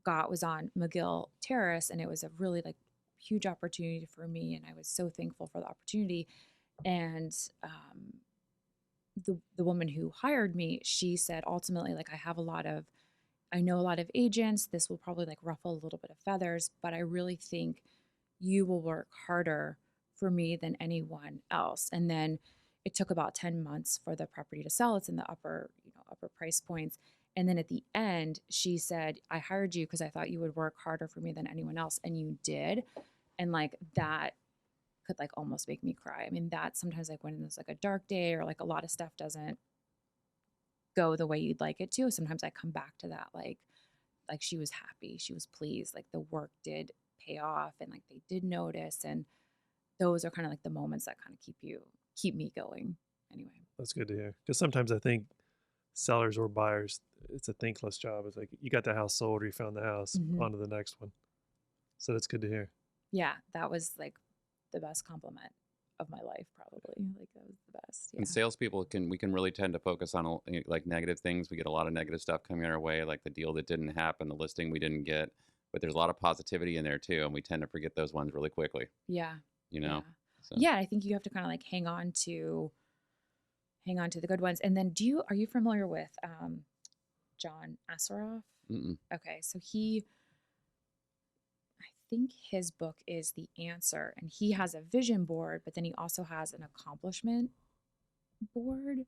D: got was on McGill Terrace, and it was a really like huge opportunity for me, and I was so thankful for the opportunity. And the woman who hired me, she said ultimately, like, I know a lot of agents. This will probably like ruffle a little bit of feathers, but I really think you will work harder for me than anyone else. And then it took about 10 months for the property to sell. It's in the upper price points. And then at the end, she said, I hired you because I thought you would work harder for me than anyone else. And you did. And like that could like almost make me cry. I mean, that sometimes like when there's like a dark day or like a lot of stuff doesn't go the way you'd like it to, sometimes I come back to that, like she was happy, she was pleased, like the work did pay off, and like they did notice. And those are kind of like the moments that kind of keep me going anyway.
C: That's good to hear. Because sometimes I think sellers or buyers, it's a thankless job. It's like you got the house sold or you found the house, on to the next one. So that's good to hear.
D: Yeah, that was like the best compliment of my life, probably. Like that was the best. Yeah.
B: And salespeople we can really tend to focus on like negative things. We get a lot of negative stuff coming our way, like the deal that didn't happen, the listing we didn't get. But there's a lot of positivity in there too, and we tend to forget those ones really quickly.
D: Yeah.
B: You know.
D: Yeah.
B: So.
D: Yeah, I think you have to kind of like hang on to the good ones. And then are you familiar with John Assaroff?
B: Mm-mm.
D: Okay, so I think his book is The Answer, and he has a vision board, but then he also has an accomplishment board.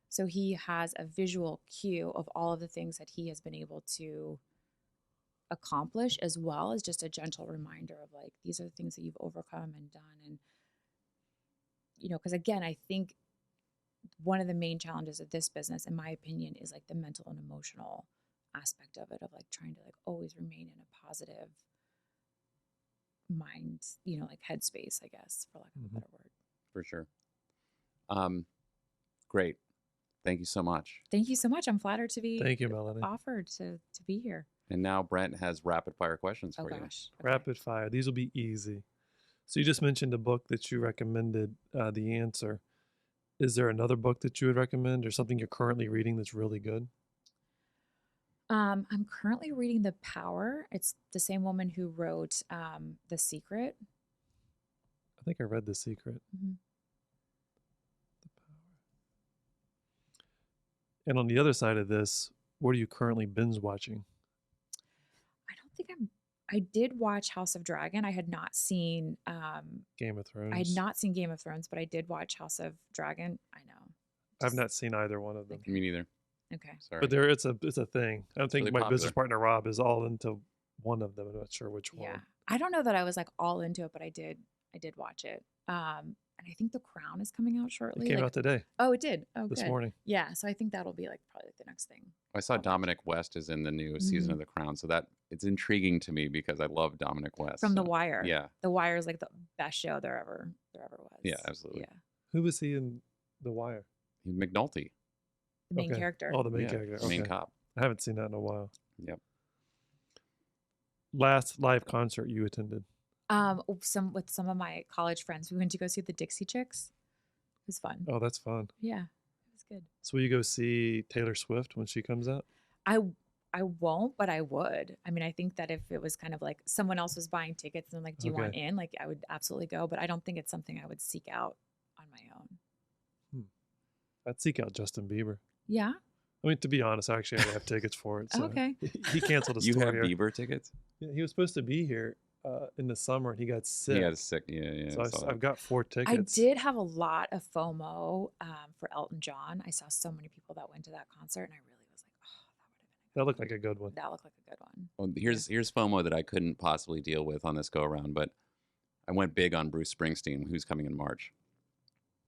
D: So he has a visual cue of all of the things that he has been able to accomplish, as well as just a gentle reminder of like, these are the things that you've overcome and done. And, because again, I think one of the main challenges of this business, in my opinion, is like the mental and emotional aspect of it, of like trying to like always remain in a positive mind, like headspace, I guess, for lack of a better word.
B: For sure. Great. Thank you so much.
D: Thank you so much. I'm flattered to be
C: Thank you, Melanie.
D: offered to be here.
B: And now Brent has rapid fire questions for you.
D: Gosh. Okay.
C: Rapid fire. These will be easy. So you just mentioned a book that you recommended, The Answer. Is there another book that you would recommend or something you're currently reading that's really good?
D: I'm currently reading The Power. It's the same woman who wrote The Secret.
C: I think I read The Secret.
D: Mm-hmm.
C: The Power. And on the other side of this, what are you currently binge watching?
D: I did watch House of Dragon. I had not seen
C: Game of Thrones.
D: I had not seen Game of Thrones, but I did watch House of Dragon. I know.
C: I've not seen either one of them.
B: Me neither.
D: Okay.
B: Sorry.
C: But it's a thing. I think
B: really
C: my
B: popular.
C: business partner Rob is all into one of them. I'm not sure which one.
D: Yeah. I don't know that I was like all into it, but I did watch it. And I think The Crown is coming out shortly.
C: It came out today.
D: Oh, it did. Oh,
C: this
D: good.
C: morning.
D: Yeah. So I think that'll be like probably like the next thing.
B: I saw Dominic West is in the new season of The Crown, so that it's intriguing to me because I love Dominic West.
D: From The Wire.
B: Yeah.
D: The Wire is like the best show there ever was.
B: Yeah, absolutely.
D: Yeah.
C: Who was he in The Wire?
B: McNulty.
D: The main character.
C: Oh, the main character.
B: The main
C: Okay.
B: cop.
C: I haven't seen that in a while.
B: Yep.
C: Last live concert you attended?
D: With some of my college friends. We went to go see the Dixie Chicks. It was fun.
C: Oh, that's fun.
D: Yeah. It was good.
C: So will you go see Taylor Swift when she comes out?
D: I won't, but I would. I mean, I think that if it was kind of like someone else was buying tickets and I'm like, do you want in? Like, I would absolutely go, but I don't think it's something I would seek out on my own.
C: I'd seek out Justin Bieber.
D: Yeah.
C: I mean, to be honest, I actually already have tickets for it. So
D: Okay.
C: He canceled his
B: You
C: tour
B: have
C: here.
B: Bieber tickets?
C: Yeah, he was supposed to be here in the summer and he got sick.
B: He got sick. Yeah.
C: So
B: I saw
C: I've
B: that.
C: got 4
D: I
C: tickets.
D: did have a lot of FOMO for Elton John. I saw so many people that went to that concert and I really was like, oh,
C: That looked like a good one.
D: that looked like a good one.
B: Well, here's FOMO that I couldn't possibly deal with on this go around, but I went big on Bruce Springsteen, who's coming in March.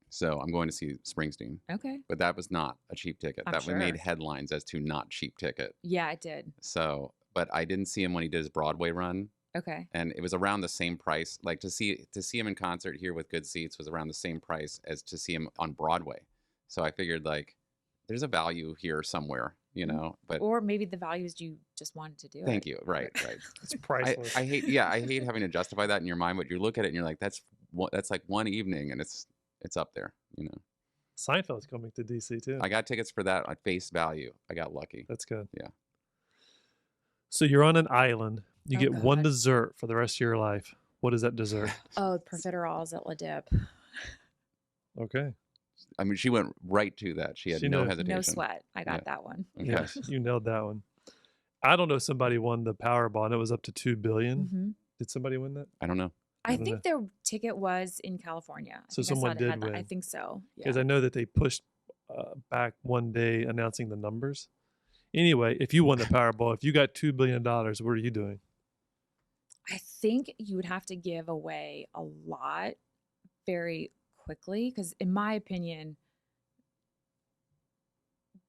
B: So I'm going to see Springsteen.
D: Okay.
B: But that was not a cheap ticket.
D: I'm
B: That
D: sure.
B: made headlines as to not cheap ticket.
D: Yeah, it did.
B: So, but I didn't see him when he did his Broadway run,
D: Okay.
B: and it was around the same price. Like to see him in concert here with good seats was around the same price as to see him on Broadway. So I figured like there's a value here somewhere, But
D: Or maybe the values you just wanted to do.
B: thank you. Right.
C: It's priceless.
B: I hate having to justify that in your mind, but you look at it and you're like, that's like one evening, and it's up there,
C: Seinfeld's coming to DC too.
B: I got tickets for that at face value. I got lucky.
C: That's good.
B: Yeah.
C: So you're on an island. You
D: Oh,
C: get one
D: God.
C: dessert for the rest of your life. What is that dessert?
D: Oh, profiteroles at La Dip.
C: Okay.
B: I mean, she went right to that. She had
C: She
B: no
C: knows.
B: hesitation.
D: No sweat. I got
B: Yeah.
D: that one.
B: Okay.
C: Yes, you nailed that one. I don't know. Somebody won the Powerball, and it was up to $2 billion.
D: hmm
C: Did somebody win that?
B: I don't know.
D: I
C: don't
D: think their ticket was in California.
C: So
D: I think I saw
C: someone
D: the
C: did
D: headline. I
C: win.
D: think so. Yeah.
C: Because I know that they pushed back one day announcing the numbers. Anyway, if you won the Powerball, if you got $2 billion, what are you doing?
D: I think you would have to give away a lot very quickly because, in my opinion,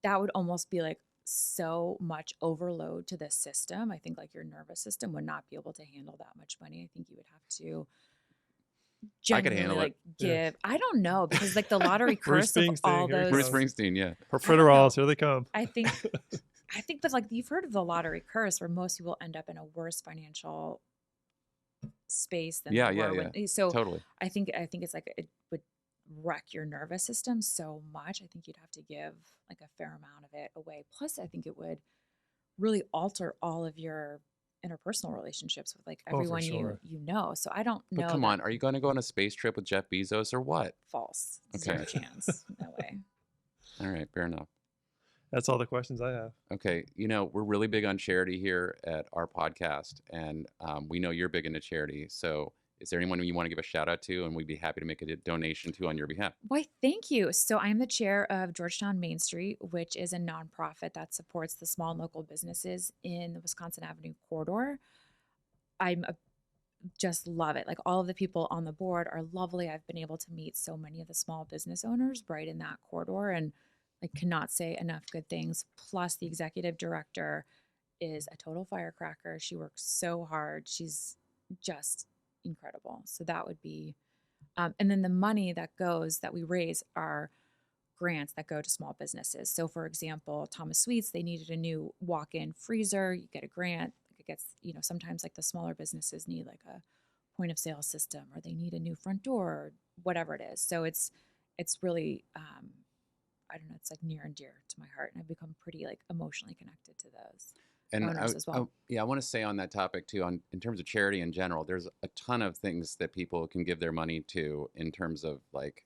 D: that would almost be like so much overload to the system. I think like your nervous system would not be able to handle that much money. I think you would have to
B: I could
D: genuinely
B: handle it.
D: like give.
C: Yeah.
D: I don't know because like the lottery
C: Bruce
D: curse of
C: Springsteen,
D: all
C: here he
D: those.
B: Bruce
C: comes.
B: Springsteen, yeah.
C: Profiteroles, here they come.
D: I think but like you've heard of the lottery curse where most people end up in a worse financial space than
B: Yeah,
D: they
B: yeah,
D: were
B: yeah.
D: when so
B: Totally.
D: I think it's like it would wreck your nervous system so much. I think you'd have to give like a fair amount of it away. Plus, I think it would really alter all of your interpersonal relationships with like
C: Oh, for
D: everyone
C: sure.
D: you know. So I don't know.
B: But come
D: that-
B: on, are you going to go on a space trip with Jeff Bezos or what?
D: False.
B: Okay.
D: Zero chance. No way.
B: All right, fair enough.
C: That's all the questions I have.
B: Okay, we're really big on charity here at our podcast, and we know you're big into charity. So is there anyone you want to give a shout out to, and we'd be happy to make a donation to on your behalf?
D: Why, thank you. So I'm the chair of Georgetown Main Street, which is a nonprofit that supports the small and local businesses in the Wisconsin Avenue corridor. Just love it. Like all of the people on the board are lovely. I've been able to meet so many of the small business owners right in that corridor, and I cannot say enough good things. Plus, the executive director is a total firecracker. She works so hard. She's just incredible. So that would be, and then the money that we raise are grants that go to small businesses. So for example, Thomas Sweets, they needed a new walk-in freezer. You get a grant. It gets, sometimes like the smaller businesses need like a point of sale system, or they need a new front door, or whatever it is. So it's really, I don't know, it's like near and dear to my heart. And I've become pretty like emotionally connected to those.
B: And
D: owners as well.
B: I want to say on that topic too, in terms of charity in general, there's a ton of things that people can give their money to in terms of like,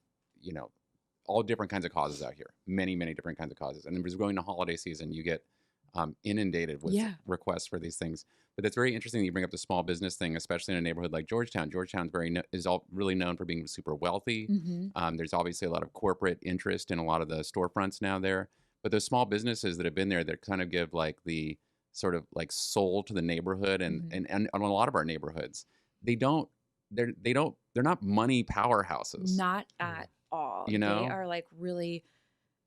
B: all different kinds of causes out here, many, many different kinds of causes. And as we're going to holiday season, you get inundated with requests for these things. But it's very interesting that you bring up the small business thing, especially in a neighborhood like Georgetown. Georgetown's really known for being super wealthy.
D: Mm-hmm.
B: There's obviously a lot of corporate interest in a lot of the storefronts now there. But those small businesses that have been there that kind of give like the sort of like soul to the neighborhood and a lot of our neighborhoods, they're not money powerhouses.
D: Not at all.
B: You know?
D: They are like really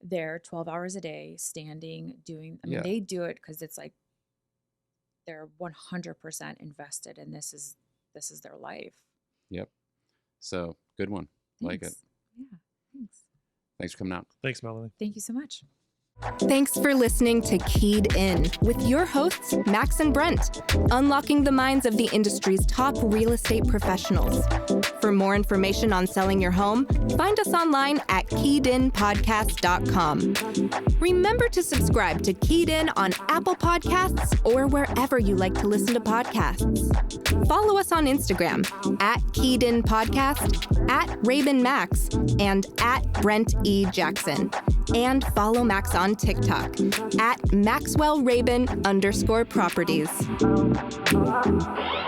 D: there 12 hours a day, standing, doing,
B: Yeah.
D: they do it because it's like they're 100% invested, and this is their life.
B: Yep. So good one. Like it.
D: Thanks. Yeah, thanks.
B: Thanks for coming out.
C: Thanks, Melanie.
D: Thank you so much.
A: Thanks for listening to Keyed In with your hosts, Max and Brent, unlocking the minds of the industry's top real estate professionals. For more information on selling your home, find us online at KeyedInPodcast.com. Remember to subscribe to Keyed In on Apple Podcasts or wherever you like to listen to podcasts. Follow us on Instagram at Keyed In Podcast, at Rabin Max, and at Brent E. Jackson. And follow Max on TikTok at MaxwellRabin_properties.